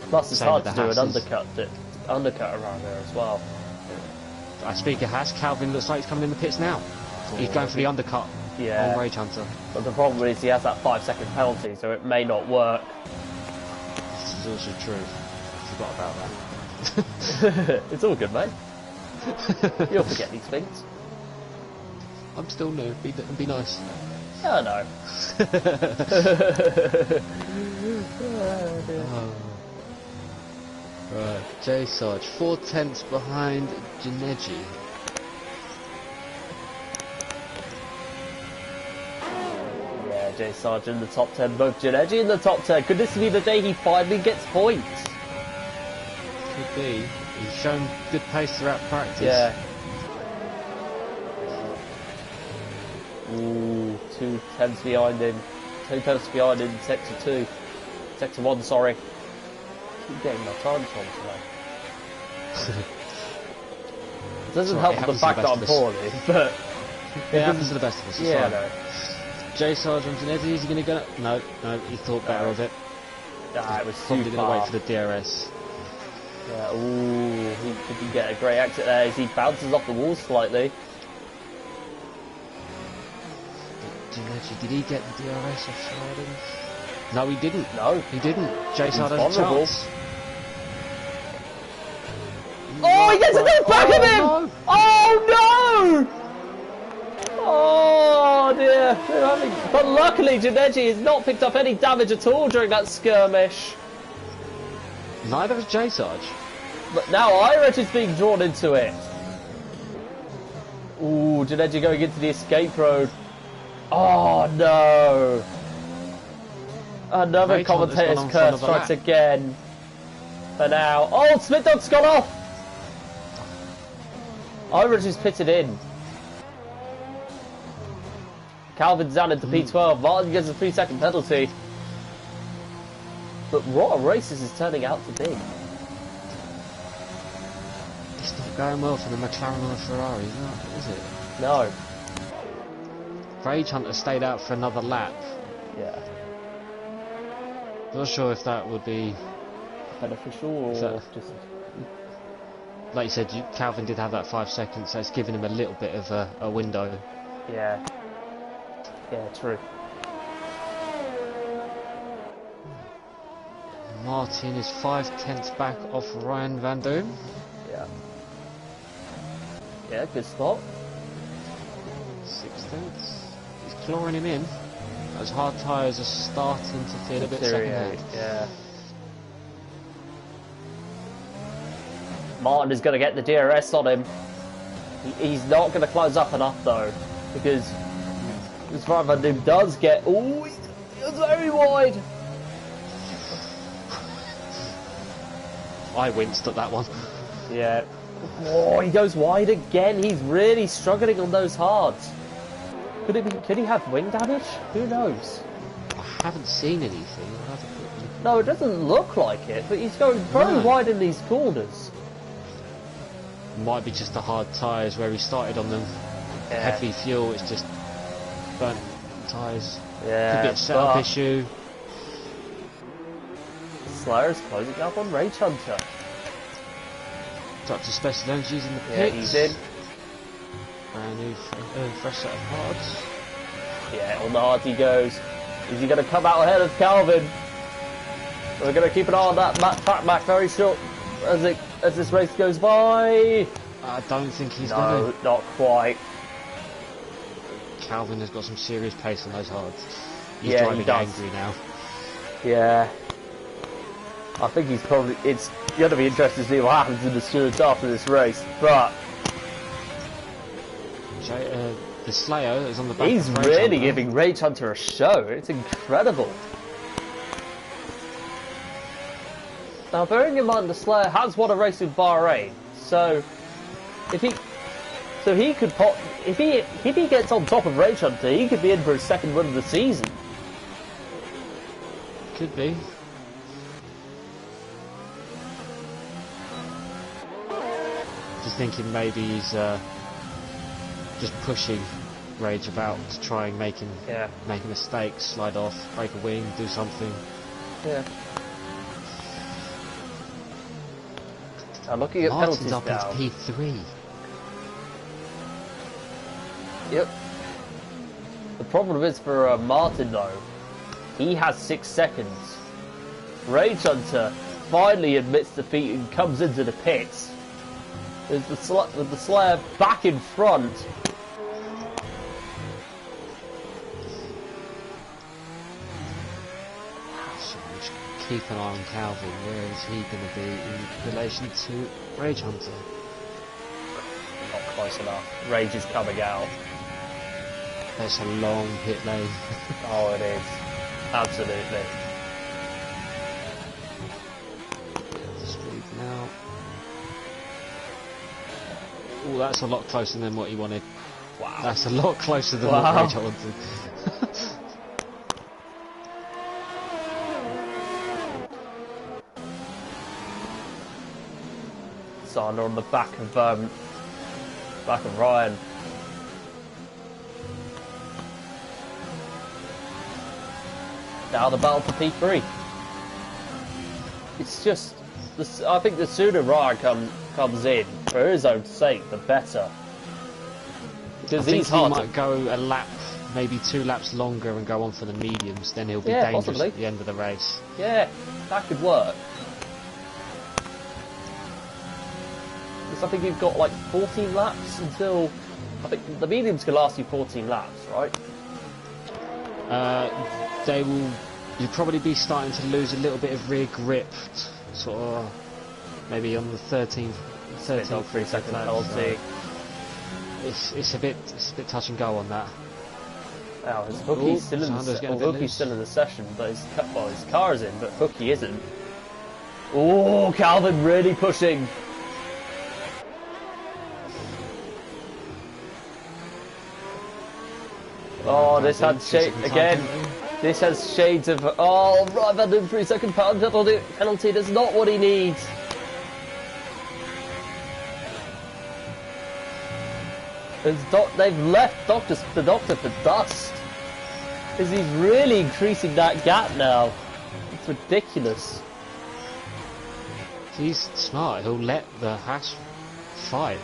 Plus it's Same hard with to the do an Hasses. undercut around there as well. I speak of Haas, Calvin looks like he's coming in the pits now. He's going for the undercut on Rage Hunter. But the problem is he has that 5-second penalty, so it may not work. This is also true. I forgot about that. It's all good, mate. You'll forget these things. I'm still new. Be nice. Yeah, I know. Right, J Sarge, 4 tenths behind Gineji. Yeah, J Sarge in the top 10, both Gineji in the top 10. Could this be the day he finally gets points? Could be. He's shown good pace throughout practice. Yeah. Ooh, 2 tenths behind him. 2 tenths behind him in sector 2. Sector 1, sorry. Keep getting my times wrong today. It doesn't help with the fact that I'm poorly, but... It happens to the best of us. Yeah, I know. J Sarge on Gineji, is he going to go? No, he thought better of it. Nah, it was Probably too going to far. wait for the DRS. Yeah, ooh, he can get a great exit there as he bounces off the wall slightly. Gineji, did he get the DRS off Sheridan? No, he didn't. No. He didn't. J Sarge has a vulnerable. chance. Oh, he gets it to the back of him! No. Oh no! Oh dear. But luckily Gineji has not picked up any damage at all during that skirmish. Neither has J Sarge. But now Irish is being drawn into it. Ooh, Gineji going into the escape road. Oh no! Another Rage Hunter's commentator's gone on for curse another strikes lap. again. For now. Oh, Split Dog's gone off! Irish is pitted in. Calvin's down into P12. Martin gets a 3-second penalty. But what a race this is turning out to be. It's not going well for the McLaren or the Ferrari, is it? No. Rage Hunter stayed out for another lap. Yeah. Not sure if that would be beneficial or just... Like you said, Calvin did have that 5 seconds, so it's given him a little bit of a window. Yeah. Yeah, true. Martin is 5/10 back off Ryan Van Doom. Yeah. Yeah, good spot. 6/10. He's clawing him in. Those hard tyres are starting to feel a bit second-hand. Yeah. Martin is going to get the DRS on him. He's not going to close up enough though, because Ryan Van Doom does get... Oh, he's very wide. I winced at that one. Yeah. Oh, he goes wide again. He's really struggling on those hards. Could he have wing damage? Who knows? I haven't seen anything. No, it doesn't look like it, but he's going very wide in these corners. Might be just the hard tyres where he started on them. Yeah. Heavy fuel, it's just burnt tyres. Yeah. Could be a setup issue. Slayer's closing up on Rage Hunter. Up to Special Energies in the pits. Yeah, he's in. Brand new fresh set of hards. Yeah, on the hard he goes. Is he going to come out ahead of Calvin? We're going to keep an eye on that track back very short as this race goes by. I don't think he's going to. No, not quite. Calvin has got some serious pace on those hards. He's driving angry now. Yeah. I think he's probably... It's going to be interesting to see what happens in the stewards after this race, but... the Slayer is on the back. He's really giving Rage Hunter a show. It's incredible. Now, bearing in mind the Slayer has won a race in Bahrain, so if he could pop, if he gets on top of Rage Hunter, he could be in for his second win of the season. Could be. Just thinking maybe he's just pushing Rage about to try and make him make a mistake, slide off, break a wing, do something. Yeah. Now looking at Martin's penalties up into P3. Yep. The problem is for Martin though, he has 6 seconds. Rage Hunter finally admits defeat and comes into the pits. With the Slayer back in front. So keep an eye on Calvin. Where is he going to be in relation to Rage Hunter? Not close enough. Rage is coming out. That's a long pit lane. Oh, it is. Absolutely. Speed now. Oh, that's a lot closer than what he wanted. Wow. That's a lot closer than what Rage wanted. Sana on the back of Ryan. Now the battle for P3. It's just, I think the sooner Ryan comes in, for his own sake, the better. Because I think he might go a lap, maybe 2 laps longer and go on for the mediums, then he'll be dangerous possibly at the end of the race. Yeah, that could work. Because I think you've got like 14 laps until... I think the mediums can last you 14 laps, right? They will... You'll probably be starting to lose a little bit of rear grip, sort of, maybe on the 13th 3-second penalty. It's a bit touch and go on that. Now his Hookie's still in the session, but his car is in, but Hookie isn't. Oh, Calvin really pushing. Oh, this had shades again. This has shades of. Oh, Ryan Van Doom 3-second penalty. That's not what he needs. They've left the doctor for dust. Because he's really increasing that gap now. It's ridiculous. He's smart. He'll let the Haas fight.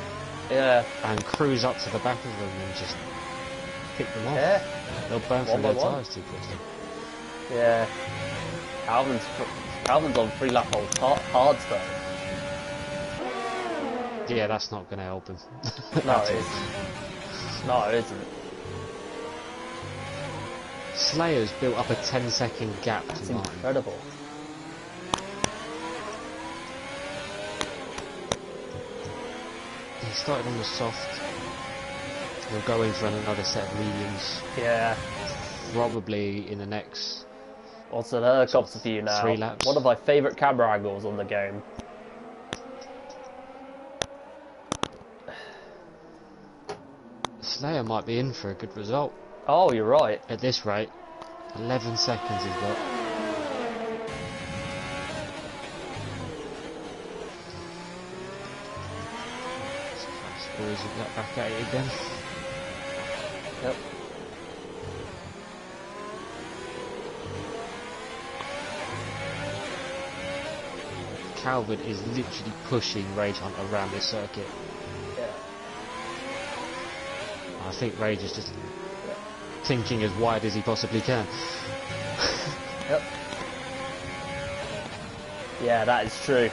Yeah. And cruise up to the back of them and just pick them off. Yeah. They'll burn through their tyres too quickly. Yeah. Calvin's on 3-lap old hard though. Yeah, that's not going to help him. No, it isn't. No, it isn't. Slayer's built up a 10-second gap That's to mine. incredible. He started on the soft. He'll go in for another set of mediums. Yeah. Probably in the next. What's an helicopter for you now? 3 laps. One of my favourite camera angles on the game. Slayer might be in for a good result. Oh, you're right. At this rate, 11 seconds he's got. Boys will get back at it again. Yep. Calvin is literally pushing Rage Hunt around this circuit. Yeah. I think Rage is just thinking as wide as he possibly can. Yep. Yeah, that is true.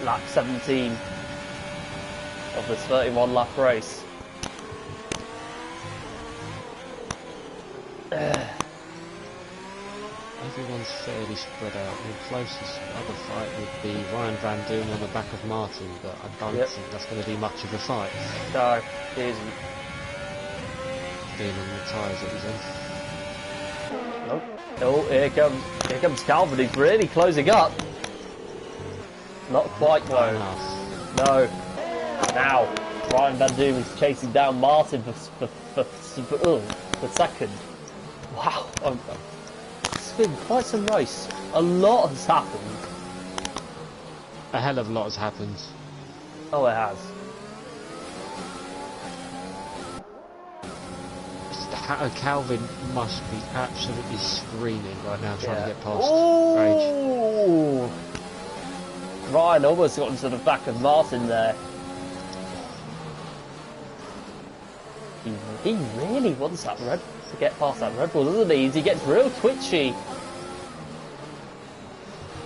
Lap 17 of this 31 lap race. Everyone's fairly spread out. The closest other fight would be Ryan Van Doom on the back of Martin, but I don't think that's going to be much of a fight. No, it isn't. Being on the tyres that he's in. Nope. Oh, here comes Calvin. He's really closing up. Not quite close. No. Now, Ryan Van Doom is chasing down Martin for second. Wow. It's been quite some race. A lot has happened. A hell of a lot has happened. Oh, it has. Calvin must be absolutely screaming right now trying to get past Rage. Rage. Ryan almost got into the back of Martin there. He really wants that to get past that Red Bull, doesn't he? He gets real twitchy.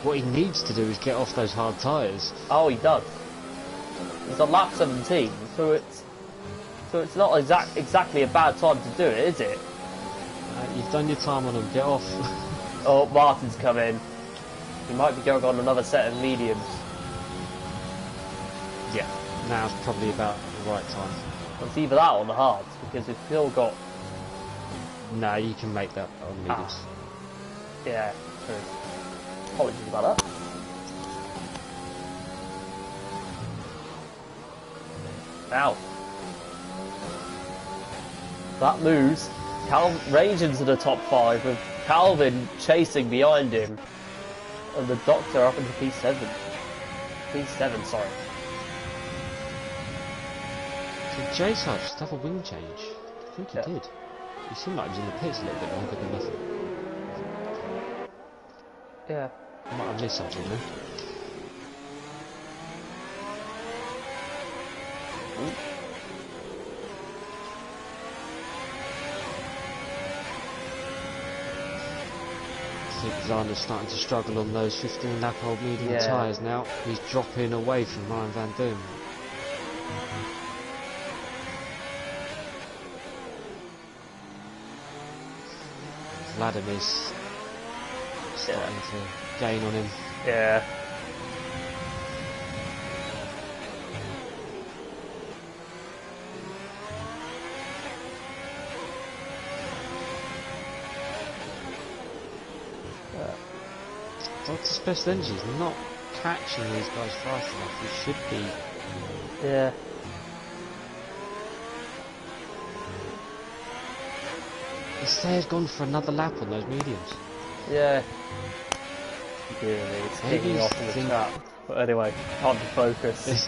What he needs to do is get off those hard tyres. Oh, he does. He's on lap 17, so it's not exactly a bad time to do it, is it? You've done your time on him. Get off. Oh, Martin's come in. He might be going on another set of mediums. Yeah, now's probably about the right time. It's either that or the hards, because we've still got... No, you can make that on mediums. Yeah, true. Apologies about that. Now. That moves. Rage into the top 5 with Calvin chasing behind him. And the Doctor up into P7. P7, sorry. Did J-Side just have a wing change? I think he did. He seemed like he was in the pits a little bit longer than nothing. Yeah. I might have missed something there. I think Xander's starting to struggle on those 15 lap old medium tyres now. He's dropping away from Ryan Van Doom. Vladimir's starting to gain on him. Yeah. Dr. Special Energy's not catching these guys fast enough. He should be. Yeah. The Slayer's gone for another lap on those mediums. Yeah. Really, it's kicking off in the trap. But anyway, time to focus.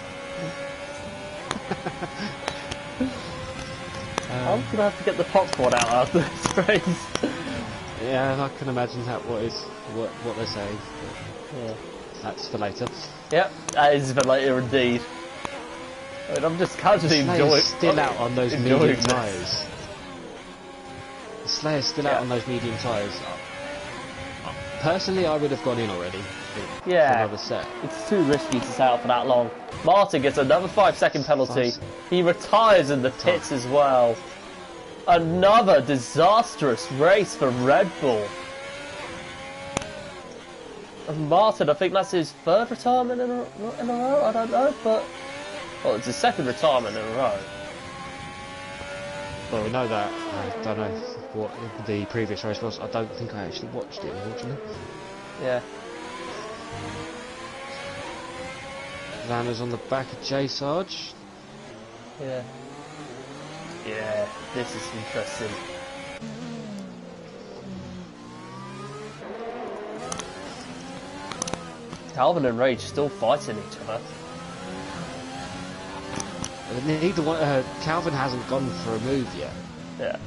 I'm gonna have to get the popcorn out after this race. Yeah, I can imagine what they're saying. Yeah. That's for later. Yep, that is for later indeed. I mean, I'm just casually enjoying. Still out on those medium tyres. The Slayer's still out on those medium tyres. Personally, I would have gone in already. For another set. It's too risky to stay out for that long. Martin gets another 5-second penalty. He retires in the pits as well. Another disastrous race for Red Bull. And Martin, I think that's his third retirement in a row. I don't know, but well, it's his second retirement in a row. Well, we know that. I don't know what the previous race was. I don't think I actually watched it, unfortunately. Yeah. Vander's on the back of J Sarge. Yeah. Yeah, this is interesting. Calvin and Rage still fighting each other. Neither one. Calvin hasn't gone for a move yet. Yeah.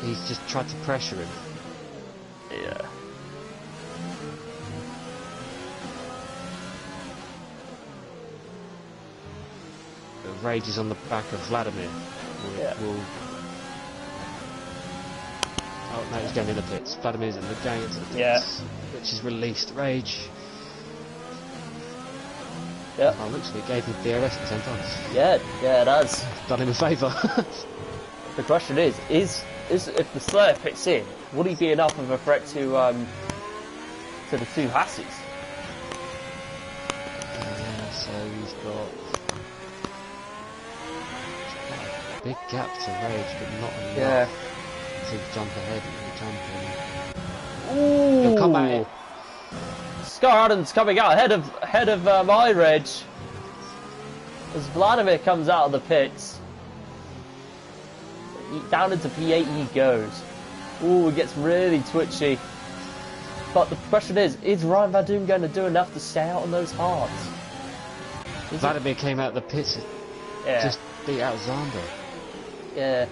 He's just tried to pressure him. Yeah. Rage is on the back of Vladimir. Oh no, he's going in the pits. Vladimir's going into the pits, which is released Rage. Yeah. Oh, looks like it gave him DRS at the same time. Yeah, it has. Done him a favour. The question is if the Slayer picks in, would he be enough of a threat to the two Hasses? So he's got a big gap to Rage, but not enough to jump ahead and jump in. Ooh. He'll come back. Scar Adams coming out ahead of my Reg as Vladimir comes out of the pits. Down into P8 he goes. Ooh, it gets really twitchy. But the question is Ryan Van Doom going to do enough to stay out on those hards? Vladimir came out of the pits, just beat out Zander. Yeah.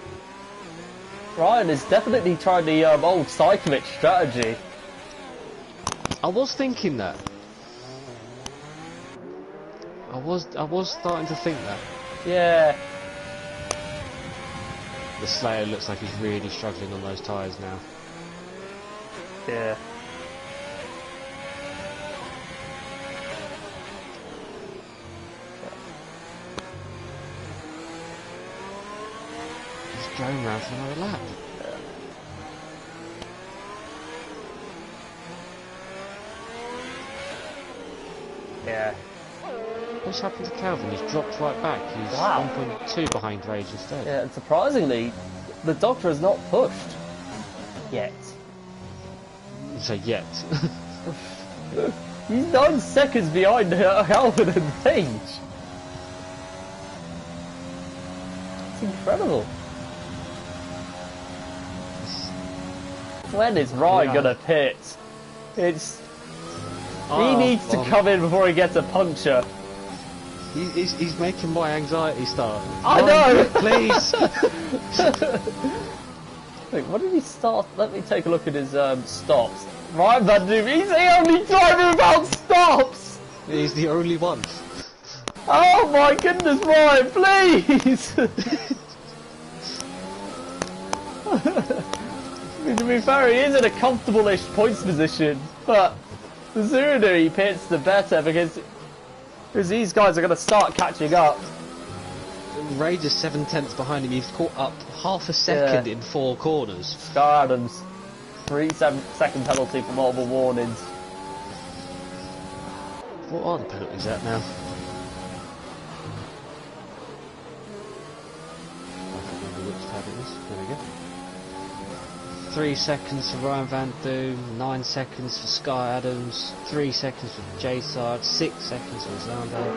Ryan is definitely trying the old Cyclovic strategy. I was thinking that. I was starting to think that. Yeah. The Slayer looks like he's really struggling on those tyres now. Yeah. He's going round for another lap. Yeah. What's happened to Calvin? He's dropped right back. He's 1.2 behind Rage instead. Yeah, and surprisingly, the Doctor has not pushed. Yet. So yet. He's 9 seconds behind Calvin and Page. It's incredible. When is Ryan gonna pit? He needs to come in before he gets a puncture. He's making my anxiety start. I know! Please! Wait, what did he start? Let me take a look at his stops. Ryan Van Doom, he's the only driver without stops! He's the only one. Oh my goodness, Ryan, please! I mean, to be fair, he is in a comfortable-ish points position, but the sooner he pits, the better, because these guys are going to start catching up. Rage is 7/10 behind him. He's caught up half a second in 4 corners. Scar Adams, 3-second penalty for multiple warnings. What are the penalties at now? I can't remember which tab it is. There we go. 3 seconds for Ryan Van Doom, 9 seconds for Sky Adams, 3 seconds for J Sarge, 6 seconds for Zander.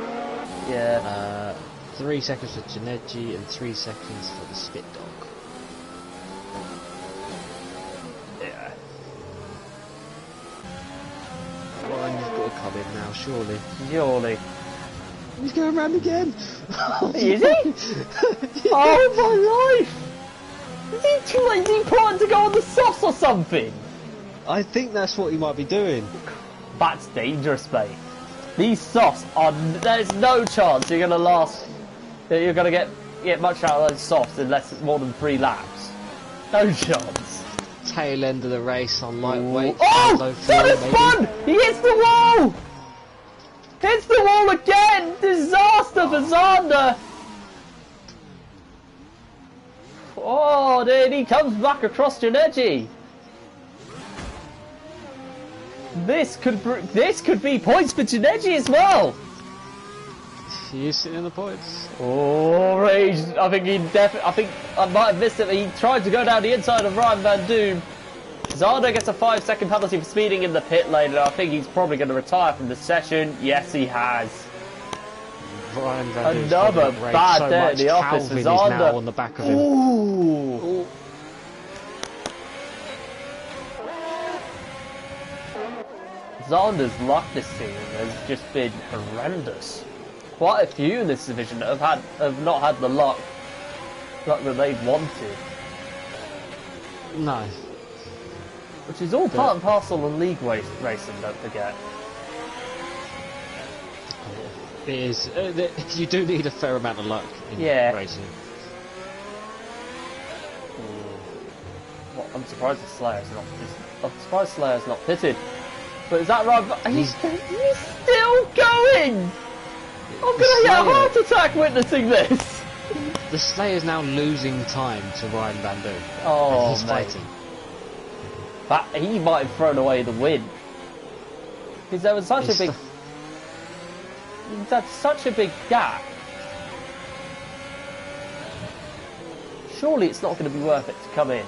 Yeah. 3 seconds for Janeji and 3 seconds for the Spit Dog. come in now, surely. Surely. He's going round again! Is he? Oh my life! Is he too late? Is he planning to go on the softs or something? I think that's what he might be doing. That's dangerous, mate. These softs are... There's no chance you're going to last... You're going to get much out of those softs in less more than 3 laps. No chance. Tail end of the race on lightweight. Oh! That is fun! He hits the wall! Hits the wall again! Disaster for Zander! Oh, then he comes back across Janetti. This could be points for Janetti as well. He is sitting in the points. Oh, Rage! I think I might have missed it. But he tried to go down the inside of Ryan Van Doom. Zander gets a 5-second penalty for speeding in the pit lane, and I think he's probably going to retire from the session. Yes, he has. Another bad day in the office for Zander. Now on the back of him. Ooh. Zander's luck this season has just been horrendous. Quite a few in this division that have not had the luck that they've wanted. No. Which is all part and parcel of league racing, don't forget. It is. You do need a fair amount of luck in racing. Well, I'm surprised Slayer's not. I'm surprised Slayer's not pitted. But is that right? He's still going. I'm gonna get a heart attack witnessing this. The Slayer's now losing time to Ryan Van Doom. Oh, and he's fighting. He might have thrown away the win. Because there was such a big... That's such a big gap. Surely it's not going to be worth it to come in.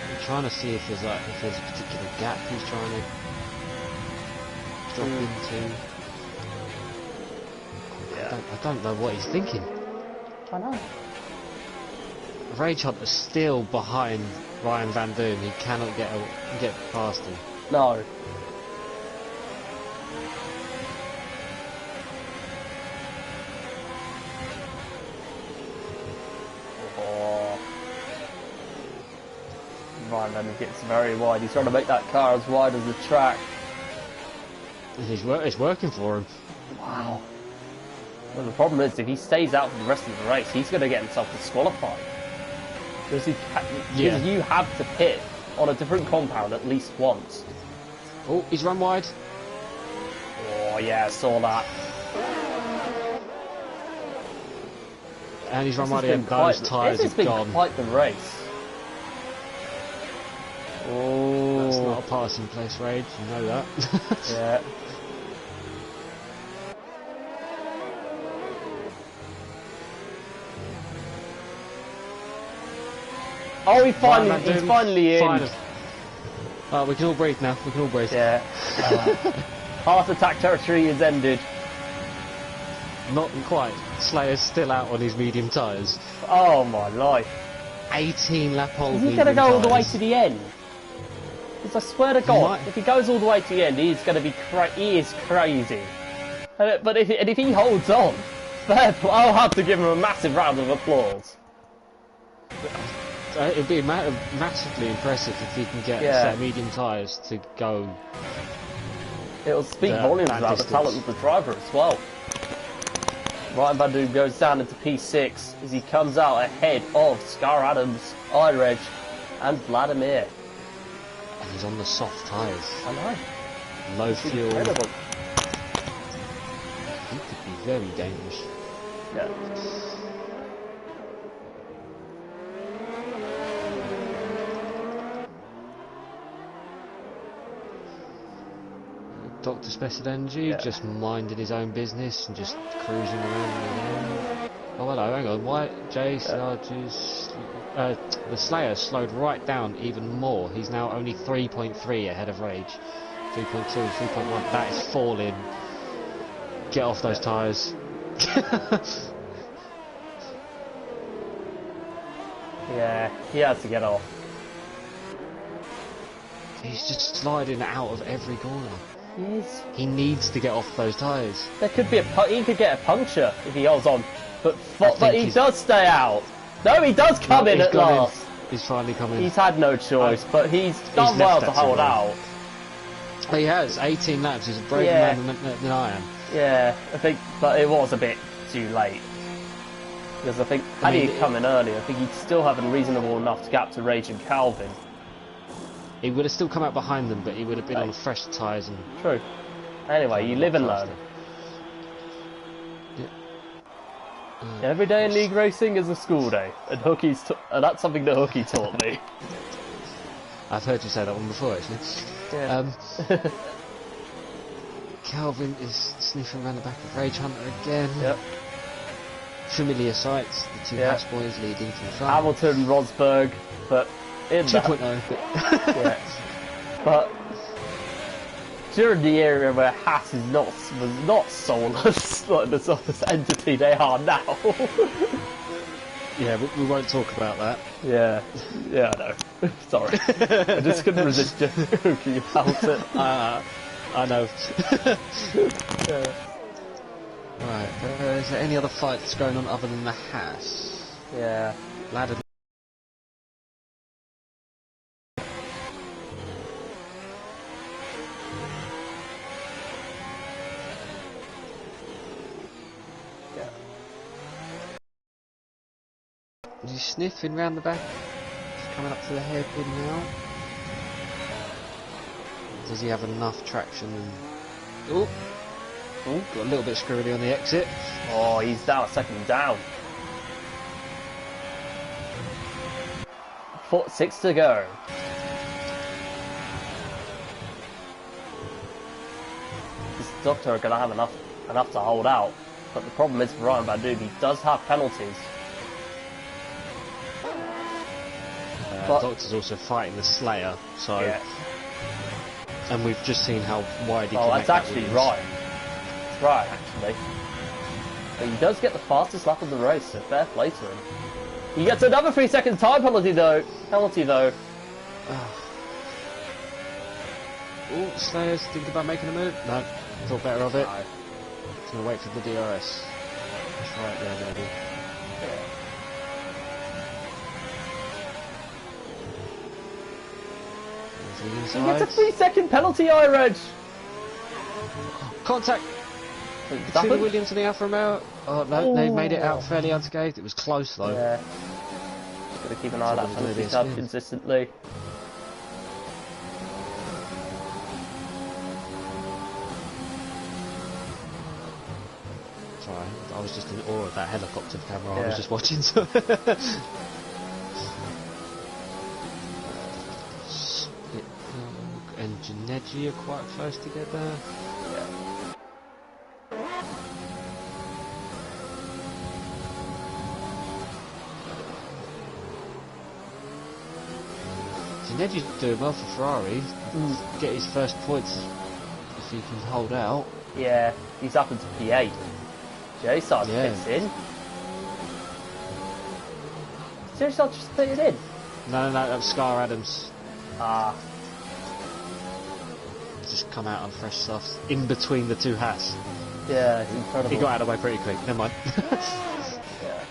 I'm trying to see if there's a particular gap he's trying to drop into. Yeah. I don't know what he's thinking. I know. Rage Hunter's still behind Ryan Van Doom. He cannot get past him. No. Oh. Ryan Van Doom gets very wide. He's trying to make that car as wide as the track. It's working for him. Wow. Well, the problem is, if he stays out for the rest of the race, he's going to get himself disqualified. Because you have to pit on a different compound at least once. Oh, he's run wide. Oh yeah, I saw that. And he's run wide again. Those tyres have gone. Been quite the race. Oh, that's not a passing place, Rage. You know that. Yeah. Oh, he's finally in. We can all breathe now. We can all breathe. Yeah. Heart attack territory is ended. Not quite. Slayer's still out on his medium tyres. Oh my life. 18 lap hold. Is he going to go all the way to the end? Because I swear to God, if he goes all the way to the end, he's going to be he is crazy. But if he holds on, I'll have to give him a massive round of applause. It'd be massively impressive if he can get a set of medium tyres to go. It'll speak volumes about the talent of the driver as well. Ryan Van Doom goes down into P6 as he comes out ahead of Scar Adams, Ireg, and Vladimir. And he's on the soft tyres. I know. Low fuel. Incredible. He could be very dangerous. Yeah. Dr. Special Energy, just minding his own business and just cruising around. Oh hello, hang on, the Slayer slowed right down even more. He's now only 3.3 ahead of Rage. 3.2, 3.1, that is falling. Get off those tyres. Yeah, he has to get off. He's just sliding out of every corner. He is. He needs to get off those tyres. There could be he could get a puncture if he holds on, but he does stay out. No, he does come in at last. He's finally come in. He's had no choice, but he's done well to hold out. He has 18 laps. He's a braver man than I am. Yeah, I think, but it was a bit too late. Because I think, had he come in earlier, I think he'd still have a reasonable enough gap to Rage and Calvin. He would have still come out behind them, but he would have been on fresh tyres and... True. Anyway, you live and learn. Yeah. Every day in league racing is a school day, and that's something that Hooky taught me. I've heard you say that one before, actually. Yeah. Calvin is sniffing around the back of Rage Hunter again. Yep. Familiar sights, the two Haas boys leading from the front. Hamilton, Rosberg, but in 2.0. Yeah. But during the era where Haas was not soulless, like the sort of entity they are now. Yeah, we won't talk about that. Yeah, I know. Sorry, I just couldn't resist joking about it. I know. Right, is there any other fights going on other than the Haas? Yeah. Ladder. He's sniffing round the back. He's coming up to the hairpin now. Does he have enough traction? Oh, got a little bit screwy on the exit. Oh, he's now a second down. 6 to go. This Doctor are going to have enough to hold out. But the problem is for Ryan Bandoob, he does have penalties. Doctor's also fighting the Slayer, so... Yeah. And we've just seen how wide he can make that's actually right. It's right, actually. But he does get the fastest lap of the race, so fair play to him. He gets another 3 second time penalty though. Oh, Slayer's thinking about making a move. No, thought better of it. No. He's going to wait for the DRS. That's right there, maybe. Yeah. He gets a 3 second penalty, Ireg! Contact! Between the Williams and the Alfa Romeo. Oh no, they've made it out fairly unscathed. It was close though. Yeah. Gotta keep an eye on that penalty tab consistently. Sorry, I was just in awe of that helicopter camera I was just watching. So and Ginetti are quite close together. Ginetti doing well for Ferrari. Get his first points if he can hold out. Yeah, he's up into P8. J-Sard fits in. J-Sard just fitted in? No, that was Scar Adams. Ah. Just come out on fresh softs in between the two Haas. Yeah, it's incredible. He got out of the way pretty quick. Never mind. Yeah.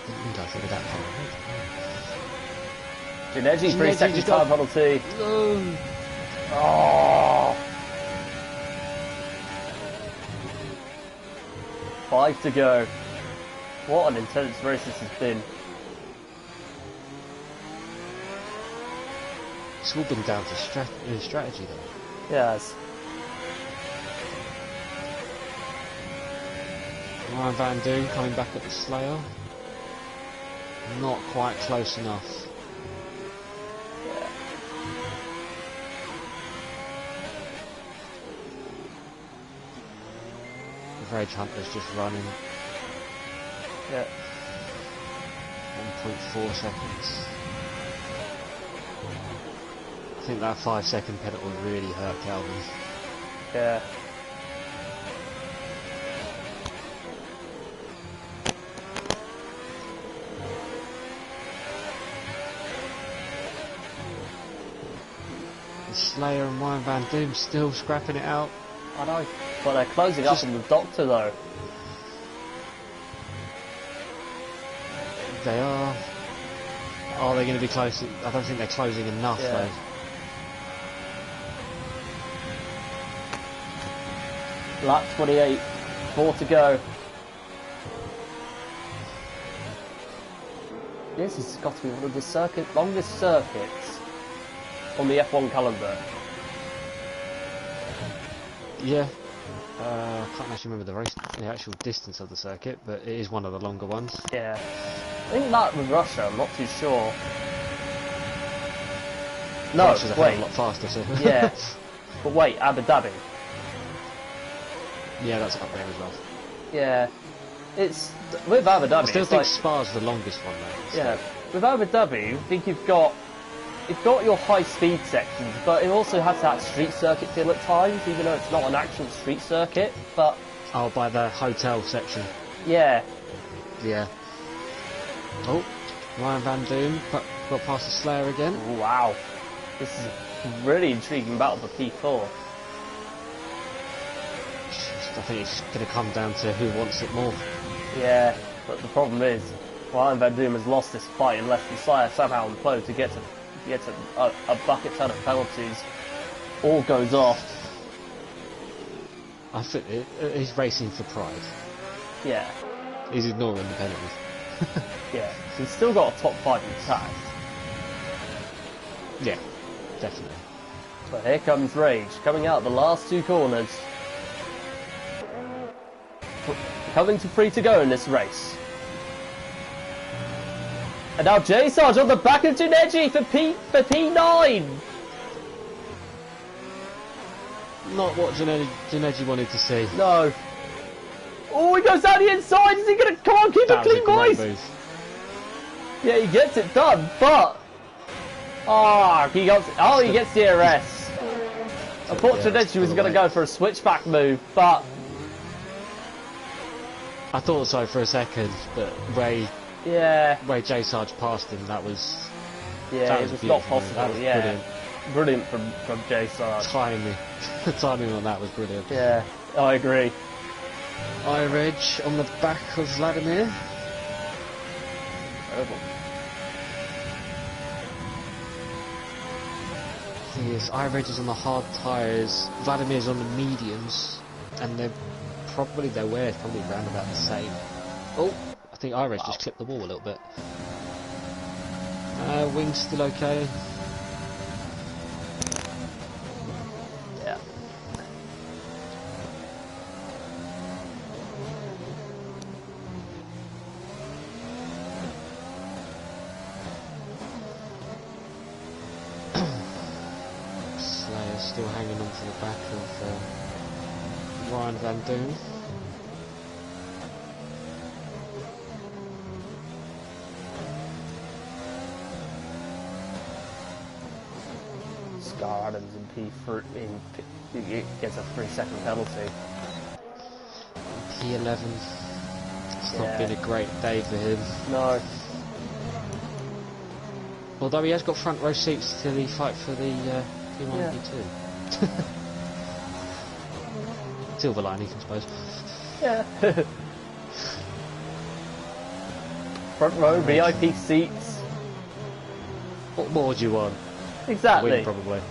Didn't go through that far. Ginetti, 3 second time penalty. No. Oh. 5 to go. What an intense race this has been. It's all been down to strategy though. Yes. Ryan Van Doon coming back at the Slayer. Not quite close enough. Yeah. The Rage Hunter's just running. Yeah. 1.4 seconds. I think that 5 second penalty really hurt Calvin. Yeah. Slayer and Ryan Van Doom still scrapping it out. I know, but they're closing up on the Doctor though. They are. Are they going to be close? I don't think they're closing enough though. Lap 28, 4 to go. This has got to be one of the longest circuits on the F1 calendar. Yeah. I can't actually remember the actual distance of the circuit, but it is one of the longer ones. Yeah. I think that was Russia, I'm not too sure. No, Russia's a hell of wait. a lot faster, so. Yeah. But wait, Abu Dhabi. Yeah, that's up there as well. Yeah. It's with Abu Dhabi. I still it's think like, Spa's the longest one though. So. Yeah. With Abu Dhabi, I think you've got your high speed sections, but it also has that street circuit feel at times, even though it's not an actual street circuit. But oh, by the hotel section. yeah. Yeah. Oh, Ryan Van Doom got past the Slayer again. Wow. This is a really intriguing battle for P4. I think it's going to come down to who wants it more. Yeah, but the problem is, Ryan Van Doom has lost this fight unless the Slayer somehow implodes to get a bucket ton of penalties. All goes off. I think he's racing for pride. Yeah. He's ignoring the penalties. Yeah, so he's still got a top 5 intact. Yeah, definitely. But here comes Rage, coming out the last 2 corners. Coming to 3 to go in this race. And now J Sarge on the back of Janeji for P9. Not what Janeji wanted to see. No. Oh, he goes down the inside. Is he gonna come on? Keep it clean, boys. Move. Yeah, he gets it done, but he gets DRS. I thought Janeji was gonna go for a switchback move, but I thought so for a second, but Ray J Sarge passed him. That was it was not possible. That was brilliant from J Sarge. Timing on that was brilliant. Yeah, I agree. iReg on the back of Vladimir. Incredible. Thing is, iReg is on the hard tyres, Vladimir's on the mediums, and their wear is probably around about the same. Oh, I think iReg just clipped the wall a little bit. Wing's still okay. Yeah. Slayer still hanging on to the back of Ryan Van Doom. Scar Adams in P3 gets a 3-second penalty. P11. It's not been a great day for him. No. Although he has got front row seats till he fight for the P1 P2. Silver lining, I suppose. Yeah. Front row, VIP seats. What more do you want? Exactly. Win, probably.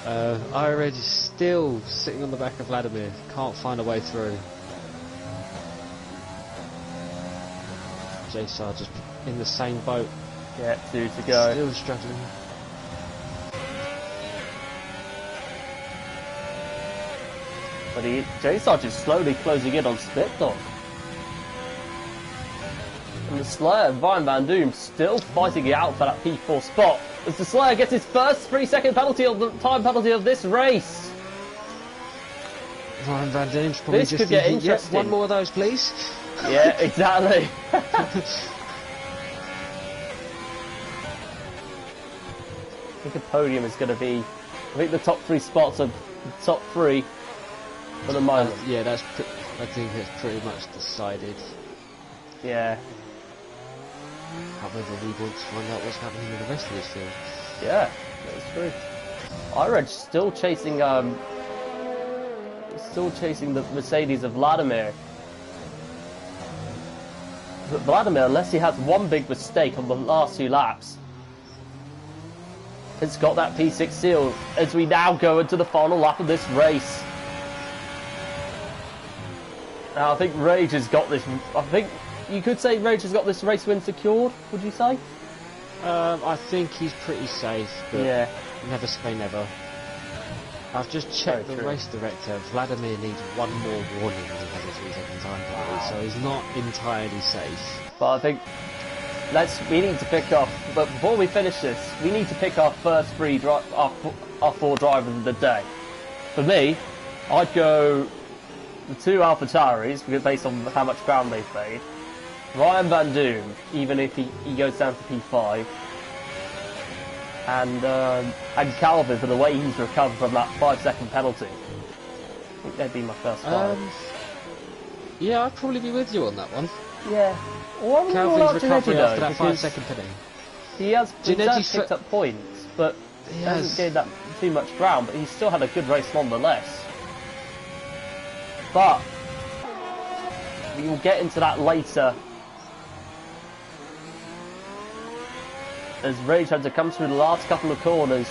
iReg is still sitting on the back of Vladimir. Can't find a way through. J Sarge is in the same boat. Yeah, 2 to go. Still struggling. But J Sarge is slowly closing in on Spit Dog. And the Slayer and Ryan Van Doom still fighting it out for that P4 spot. As the Slayer gets his first 3-second penalty of the time penalty of this race. Ryan Van Doom's probably this just could get thinking, interesting. Yep, one more of those, please. Yeah, exactly. I think the podium is going to be. I think the top 3 spots are the top 3 for the moment. Yeah, I think it's pretty much decided. Yeah. However, we want to find out what's happening in the rest of this field. Yeah. That's true. Ired's still chasing the Mercedes of Vladimir. But Vladimir, unless he has one big mistake on the last 2 laps, has got that P6 seal as we now go into the final lap of this race. Now I think Rage has got this. I think you could say Rage has got this race win secured. Would you say? I think he's pretty safe, but yeah. Never say never. I've just checked the race director. Vladimir needs one more warning when he has a 3-second time penalty, so he's not entirely safe. But I think we need to pick off. But before we finish this, we need to pick our first our 4 drivers of the day. For me, I'd go the 2 AlphaTauris, because based on how much ground they've made. Ryan Van Doom, even if he goes down to P5. And Calvin for the way he's recovered from that 5-second penalty. I think they'd be my first 5. Yeah, I'd probably be with you on that one. Yeah. Well, Calvin's recovery after that 5-second penalty. He has picked up points, but he hasn't gained that too much ground, but he's still had a good race nonetheless. But we will get into that later. As Rage Hunter comes through the last couple of corners.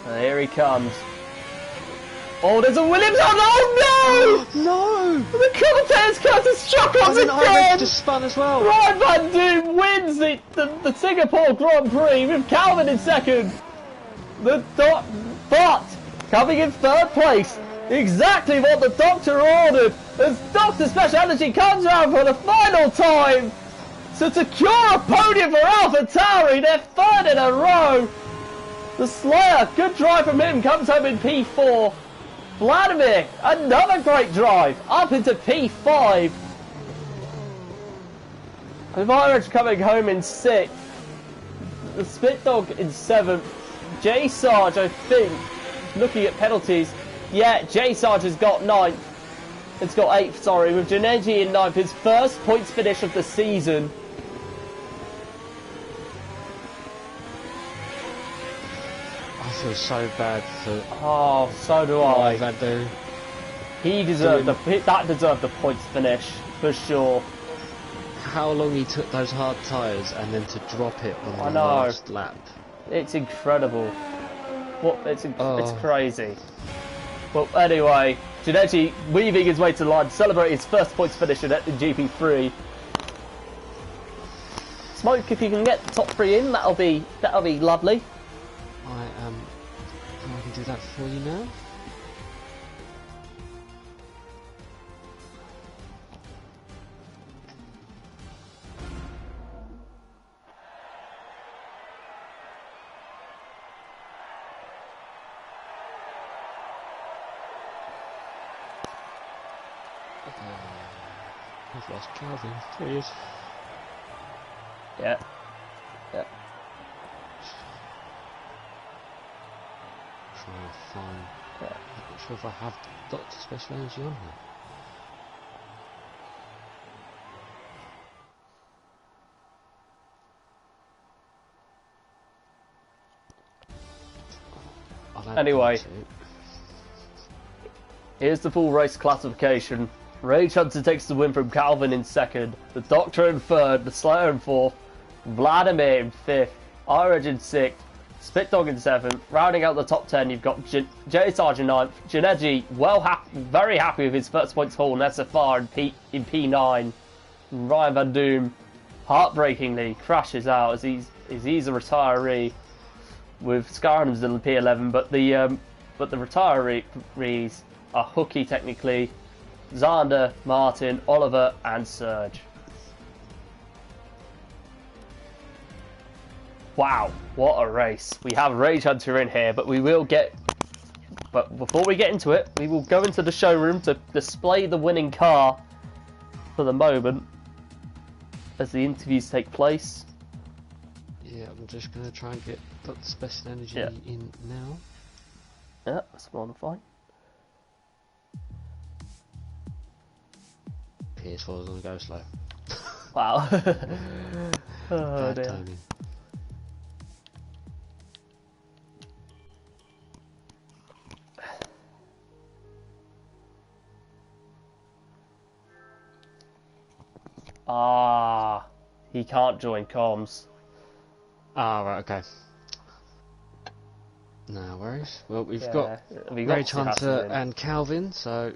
And here he comes. Oh, there's a Williams on! Oh no! No! The commentator's curtain struck us again! Just spun as well. Ryan Van Doom wins the Singapore Grand Prix with Calvin in second. But coming in 3rd place, exactly what the doctor ordered, as Dr. Special Energy comes around for the final time to secure a podium for AlphaTauri, their 3rd in a row. The Slayer, good drive from him, comes home in P4. Vladimir, another great drive, up into P5. Viraj coming home in 6th. The Spit Dog in 7th. J Sarge, I think, looking at penalties, yeah, J Sarge has got 9th. It's got 8th, sorry, with Janeji in 9th, his first points finish of the season. I feel so bad for. Oh, so do I. Van Doom. He deserved that deserved the points finish for sure. How long he took those hard tyres and then to drop it on the last lap. It's incredible. It's crazy. Well, anyway, Janetti weaving his way to the line to celebrate his first points finish in GP3. Smoke, if you can get the top 3 in, that'll be lovely. I can do that for you now. I've lost Calvin, please. Yeah. Trying to find. I'm not sure if I have Dr. Special Energy on here. Anyway, here's the full race classification. Rage Hunter takes the win from Calvin in 2nd, the Doctor in 3rd, the Slayer in 4th, Vladimir in 5th, Ireg in 6th, Spit Dog in 7th. Rounding out the top 10, you've got J Sarge in 9th, Janeji very happy with his first points haul, SFR in P9, and Ryan Van Doom heartbreakingly crashes out as he's a retiree, with Skyrim's in P11, but the retirees are Hooky technically, Xander, Martin, Oliver, and Serge. Wow, what a race! We have Rage Hunter in here, but before we get into it, we will go into the showroom to display the winning car for the moment as the interviews take place. Yeah, I'm just going to try and get Dr. Special Energy in now. Yeah, that's more than fine. PS4 is going to go slow. Wow. Oh, Bad dear. timing. Ah, he can't join comms. Ah, right, okay. No worries. Well, we've Yeah, got we got Rage two Hasses Hunter in. and Calvin, so...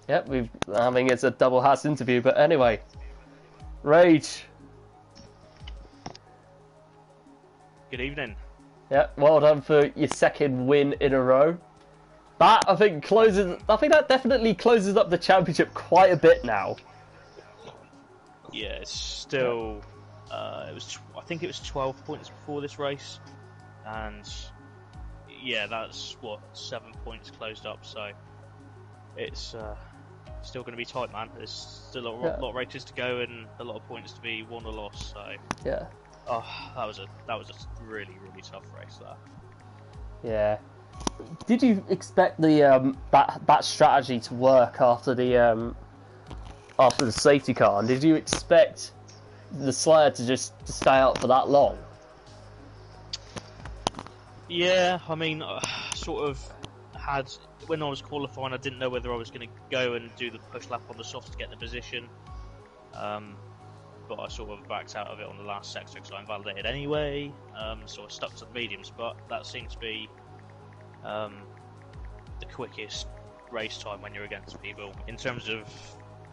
Yep, I mean, it's a double Hass interview, but anyway. Rage. Good evening. Yeah, well done for your second win in a row. That, I think that definitely closes up the championship quite a bit now. Yeah, it's still. I think it was 12 points before this race, and yeah, that's what 7 points closed up. So it's still going to be tight, man. There's still a lot of races to go and a lot of points to be won or lost. So Yeah. oh, that was a really tough race. That. Yeah. Did you expect the that strategy to work after the safety car? And did you expect the Slayer to stay out for that long? Yeah, I mean, sort of had when I was qualifying, I didn't know whether I was going to go and do the push lap on the softs to get the position. But I sort of backed out of it on the last sector because I invalidated anyway. So I stuck to the mediums, but that seemed to be the quickest race time when you're against people. In terms of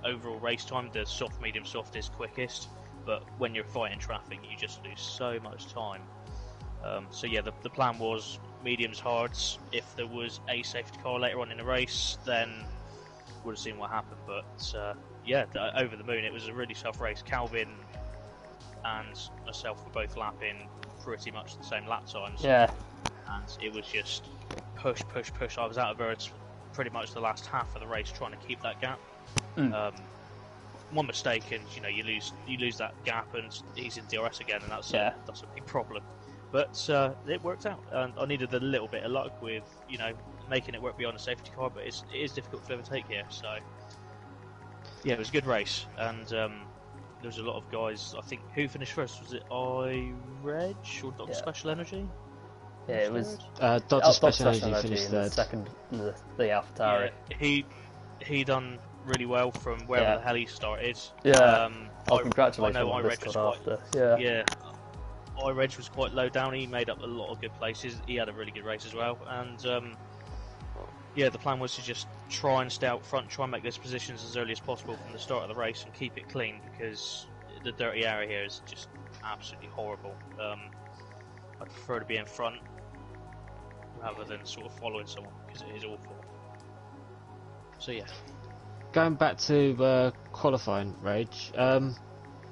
overall race time, the soft, medium, soft is quickest, but when you're fighting traffic, you just lose so much time. So yeah, the plan was mediums, hards. If there was a safety car later on in the race, then would have seen what happened. But yeah, over the moon, it was a really tough race. Calvin and myself were both lapping pretty much the same lap times. Yeah. And it was just push. I was out of birds pretty much the last half of the race trying to keep that gap. One mistake and you lose that gap and he's in DRS again, and that's a big problem. But it worked out, and I needed a little bit of luck with making it work beyond the safety car, but it is difficult to overtake here. So yeah, it was a good race, and there was a lot of guys. I think who finished first, was it Reg or Dr. Special Energy? Yeah, it was Dr. Special Energy finished in third. the second, the AlphaTauri. Yeah, he done really well from wherever the hell he started. Yeah. Congratulations I know on iReg this was one quite, after. yeah. iReg was quite low down. He made up a lot of good places. He had a really good race as well, and yeah, the plan was to just try and stay out front, try and make those positions as early as possible from the start of the race, and keep it clean because the dirty area here is just absolutely horrible. I prefer to be in front rather than sort of following someone because it is awful. So yeah. Going back to qualifying, Rage,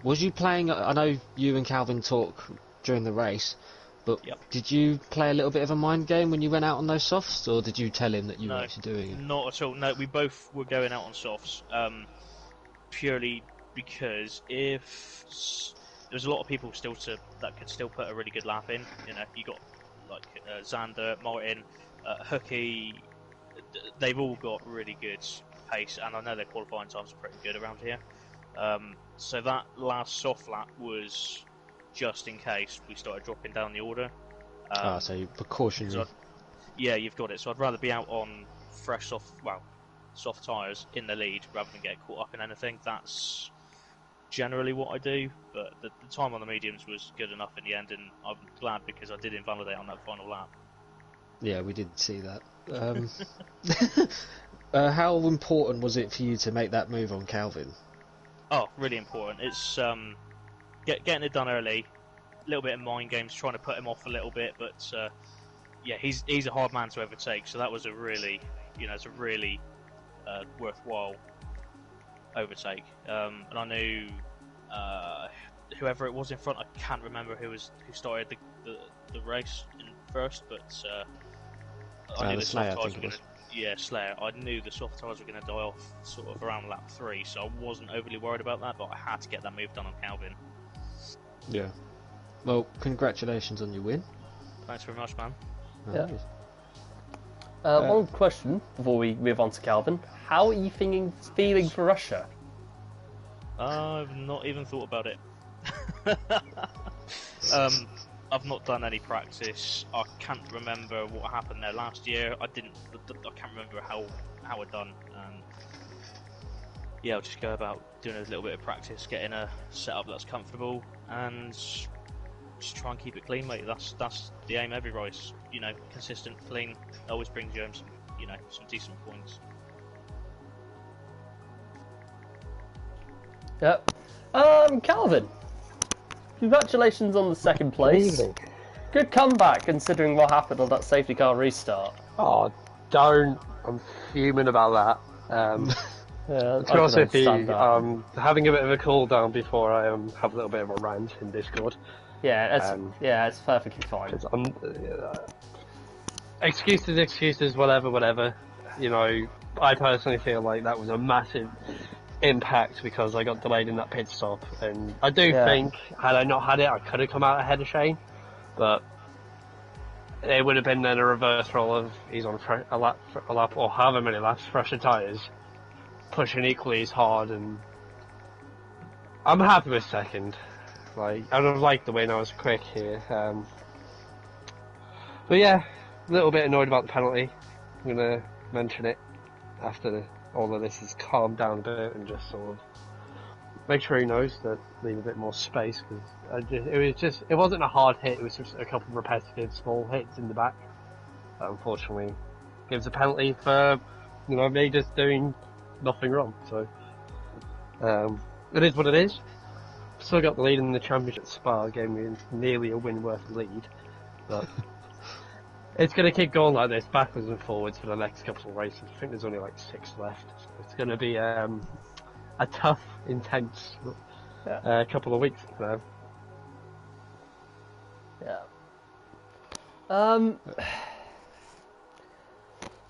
was you playing? I know you and Calvin talk during the race, but did you play a little bit of a mind game when you went out on those softs, or did you tell him that you were actually doing it? Not at all. No, we both were going out on softs, purely because if there's a lot of people that could still put a really good lap in. You got like Xander, Martin, Hooky. They've all got really good pace, and I know their qualifying times are pretty good around here. So that last soft lap was just in case we started dropping down the order. So precautionary. Yeah, you've got it. So I'd rather be out on fresh soft tyres in the lead rather than get caught up in anything. That's generally what I do, but the time on the mediums was good enough in the end, and I'm glad because I did invalidate on that final lap. Yeah, we did see that. How important was it for you to make that move on Calvin? Oh, really important. It's getting it done early, a little bit of mind games, trying to put him off a little bit, but yeah, he's a hard man to overtake, so that was a really, it's a really worthwhile overtake. And I knew whoever it was in front, I can't remember who started the race in first, but I knew the soft tyres were going to. Yeah, Slayer. I knew the soft tyres were going to die off sort of around lap 3, so I wasn't overly worried about that, but I had to get that move done on Calvin. Yeah. Well, congratulations on your win. Thanks very much, man. No Yeah. worries. One question before we move on to Calvin. How are you feeling for Russia? I've not even thought about it. I've not done any practice. I can't remember what happened there last year. I can't remember how it done. Yeah, I'll just go about doing a little bit of practice, getting a setup that's comfortable, and just try and keep it clean, mate. That's the aim every race. Consistent, clean, always brings you home some decent points. Yep. Calvin, congratulations on the second place. Good comeback considering what happened on that safety car restart. Oh, don't. I'm fuming about that. Yeah, To be honest with you, having a bit of a cool down before I have a little bit of a rant in Discord. Yeah, it's perfectly fine. Excuses, whatever. I personally feel like that was a massive impact because I got delayed in that pit stop, and I do think had I not had it, I could have come out ahead of Shane, but it would have been then a reverse role of he's on a lap or however many laps, fresher tyres, pushing equally as hard, and I'm happy with second. I don't like the win. I was quick here, but yeah, a little bit annoyed about the penalty. I'm gonna mention it after all of this has calmed down a bit and just sort of make sure he knows to leave a bit more space, because it wasn't a hard hit. It was just a couple of repetitive small hits in the back. That unfortunately gives a penalty for me just doing nothing wrong. So it is what it is. Still got the lead in the championship. Spa gave me nearly a win worth lead, but it's going to keep going like this, backwards and forwards for the next couple of races. I think there's only like 6 left. So it's going to be a tough, intense couple of weeks now.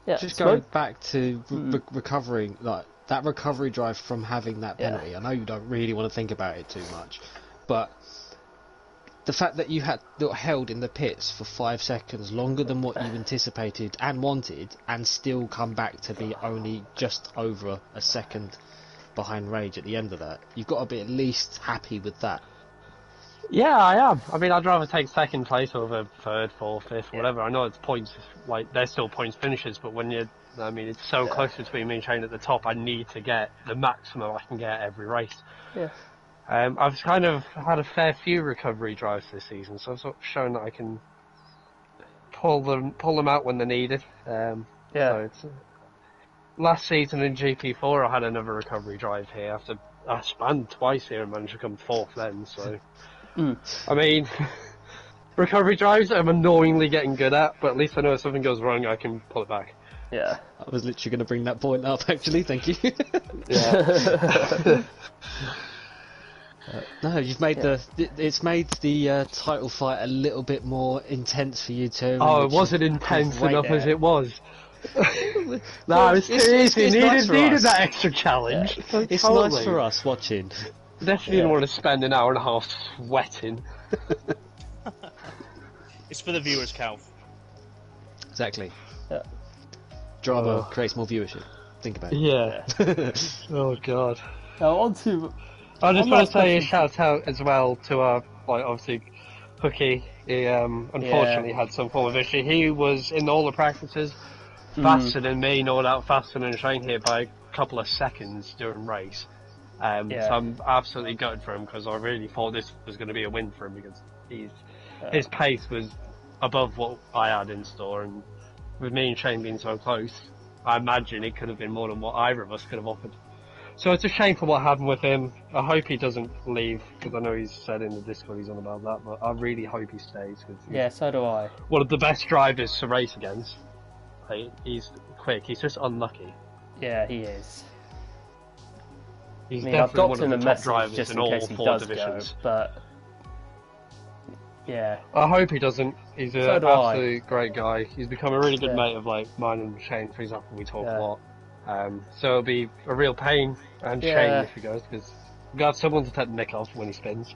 Yeah. Just going back to recovering, like that recovery drive from having that penalty. I know you don't really want to think about it too much, but the fact that you got held in the pits for 5 seconds longer than what you anticipated and wanted, and still come back to be only just over a second behind Rage at the end of that, you've got to be at least happy with that. Yeah, I am. I mean, I'd rather take second place over third, fourth, fifth, whatever. I know it's points, like, they're still points finishes, but when it's so close between me and Shane at the top, I need to get the maximum I can get every race. Yeah. I've kind of had a fair few recovery drives this season, so I've sort of shown that I can pull them out when they're needed. So it's, last season in GP4, I had another recovery drive here after I spanned twice here and managed to come fourth then. So, I mean, recovery drives I'm annoyingly getting good at, but at least I know if something goes wrong, I can pull it back. Yeah. I was literally going to bring that point up, actually. Thank you. Yeah. No, you've made it's made the title fight a little bit more intense for you too. Oh, it wasn't intense enough as it was. No, it's too easy. nice Needed that extra challenge. Yeah. It's nice for us watching. Definitely didn't want to spend an hour and a half sweating. It's for the viewers, Cal. Exactly. Yeah. Drama creates more viewership. Think about it. Yeah. Oh god. Now on to. I just want to say a shout out as well to our, obviously, Hooky. He unfortunately had some form of issue. He was in all the practices faster than me, no doubt faster than Shane here by a couple of seconds during race. So I'm absolutely gutted for him because I really thought this was going to be a win for him because his pace was above what I had in store, and with me and Shane being so close, I imagine it could have been more than what either of us could have offered. So it's a shame for what happened with him. I hope he doesn't leave, because I know he's said in the Discord he's on about that, but I really hope he stays. Cause so do I. One of the best drivers to race against. He's quick, he's just unlucky. Yeah, he is. He's I've definitely dropped one him a of the top message drivers just in in all case he 4 does divisions. go, but yeah. I hope he doesn't. He's an do absolute great guy. He's become a really good mate of mine and Shane, for example. We talk a lot. So it'll be a real pain and shame if he goes, because we've got someone to take the nick off when he spins.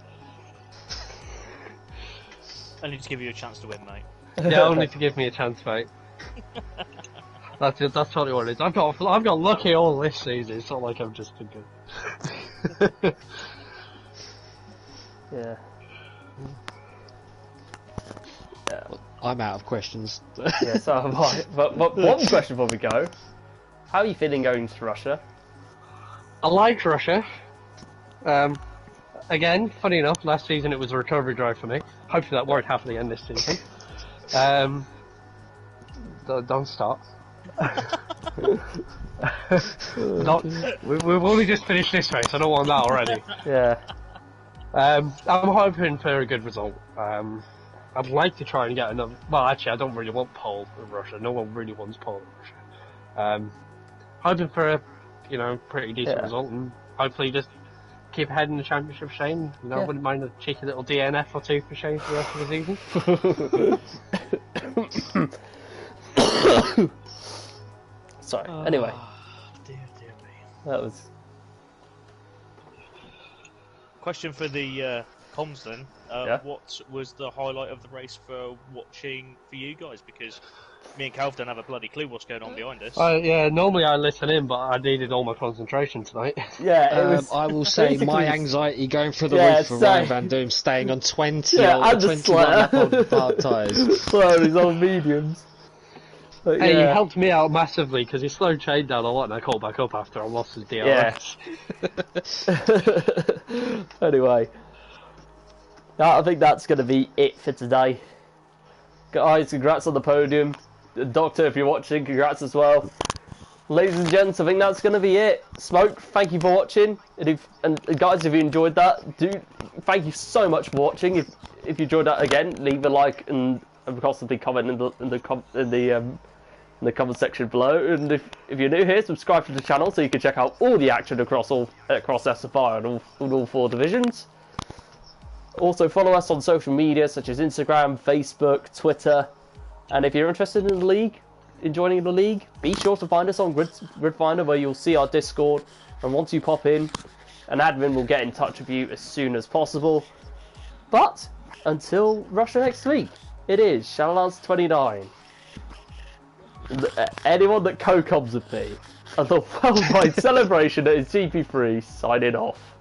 Only to give you a chance to win, mate. Yeah, only to give me a chance, mate. That's totally what it is. I've got lucky all this season. It's not like I've just been good. Yeah. I'm out of questions. Yeah, so am I. But one question before we go. How are you feeling going to Russia? I liked Russia. Again, funny enough, last season it was a recovery drive for me. Hopefully that won't happen again this season. Don't stop. We've only just finished this race. I don't want that already. Yeah. I'm hoping for a good result. I'd like to try and get another. Well, actually, I don't really want pole in Russia. No one really wants pole in Russia. Hoping for a, pretty decent result, and hopefully just keep ahead in the championship, Shane. I wouldn't mind a cheeky little DNF or two for Shane for the rest of the season. Sorry. Anyway, Dear me. that was. Question for the comms then. What was the highlight of the race for watching for you guys? Because me and Calv don't have a bloody clue what's going on behind us. Yeah, normally I listen in, but I needed all my concentration tonight. Yeah, it was. I will say my anxiety going through the roof for same. Ryan Van Doom, staying on 20 and the 21 lap on hard tyres. Well, his old mediums. But, Hey, you helped me out massively because he slowed Shane down a lot, and I caught back up after I lost his DRS. Anyway, I think that's going to be it for today. Guys, congrats on the podium. Doctor, if you're watching, congrats as well. Ladies and gents, I think that's going to be it. Smoke, thank you for watching. And guys, if you enjoyed that, thank you so much for watching. If you enjoyed that, again, leave a like and possibly comment in the comment section below. And if you're new here, subscribe to the channel so you can check out all the action across SFI and all 4 divisions. Also follow us on social media such as Instagram, Facebook, Twitter, and if you're interested in the league, in joining the league, be sure to find us on Gridfinder, where you'll see our Discord, and once you pop in, an admin will get in touch with you as soon as possible. But until Russia next week, it is Shadowlands29. Anyone that co-coms with me, and the worldwide celebration that is GP3 signing off.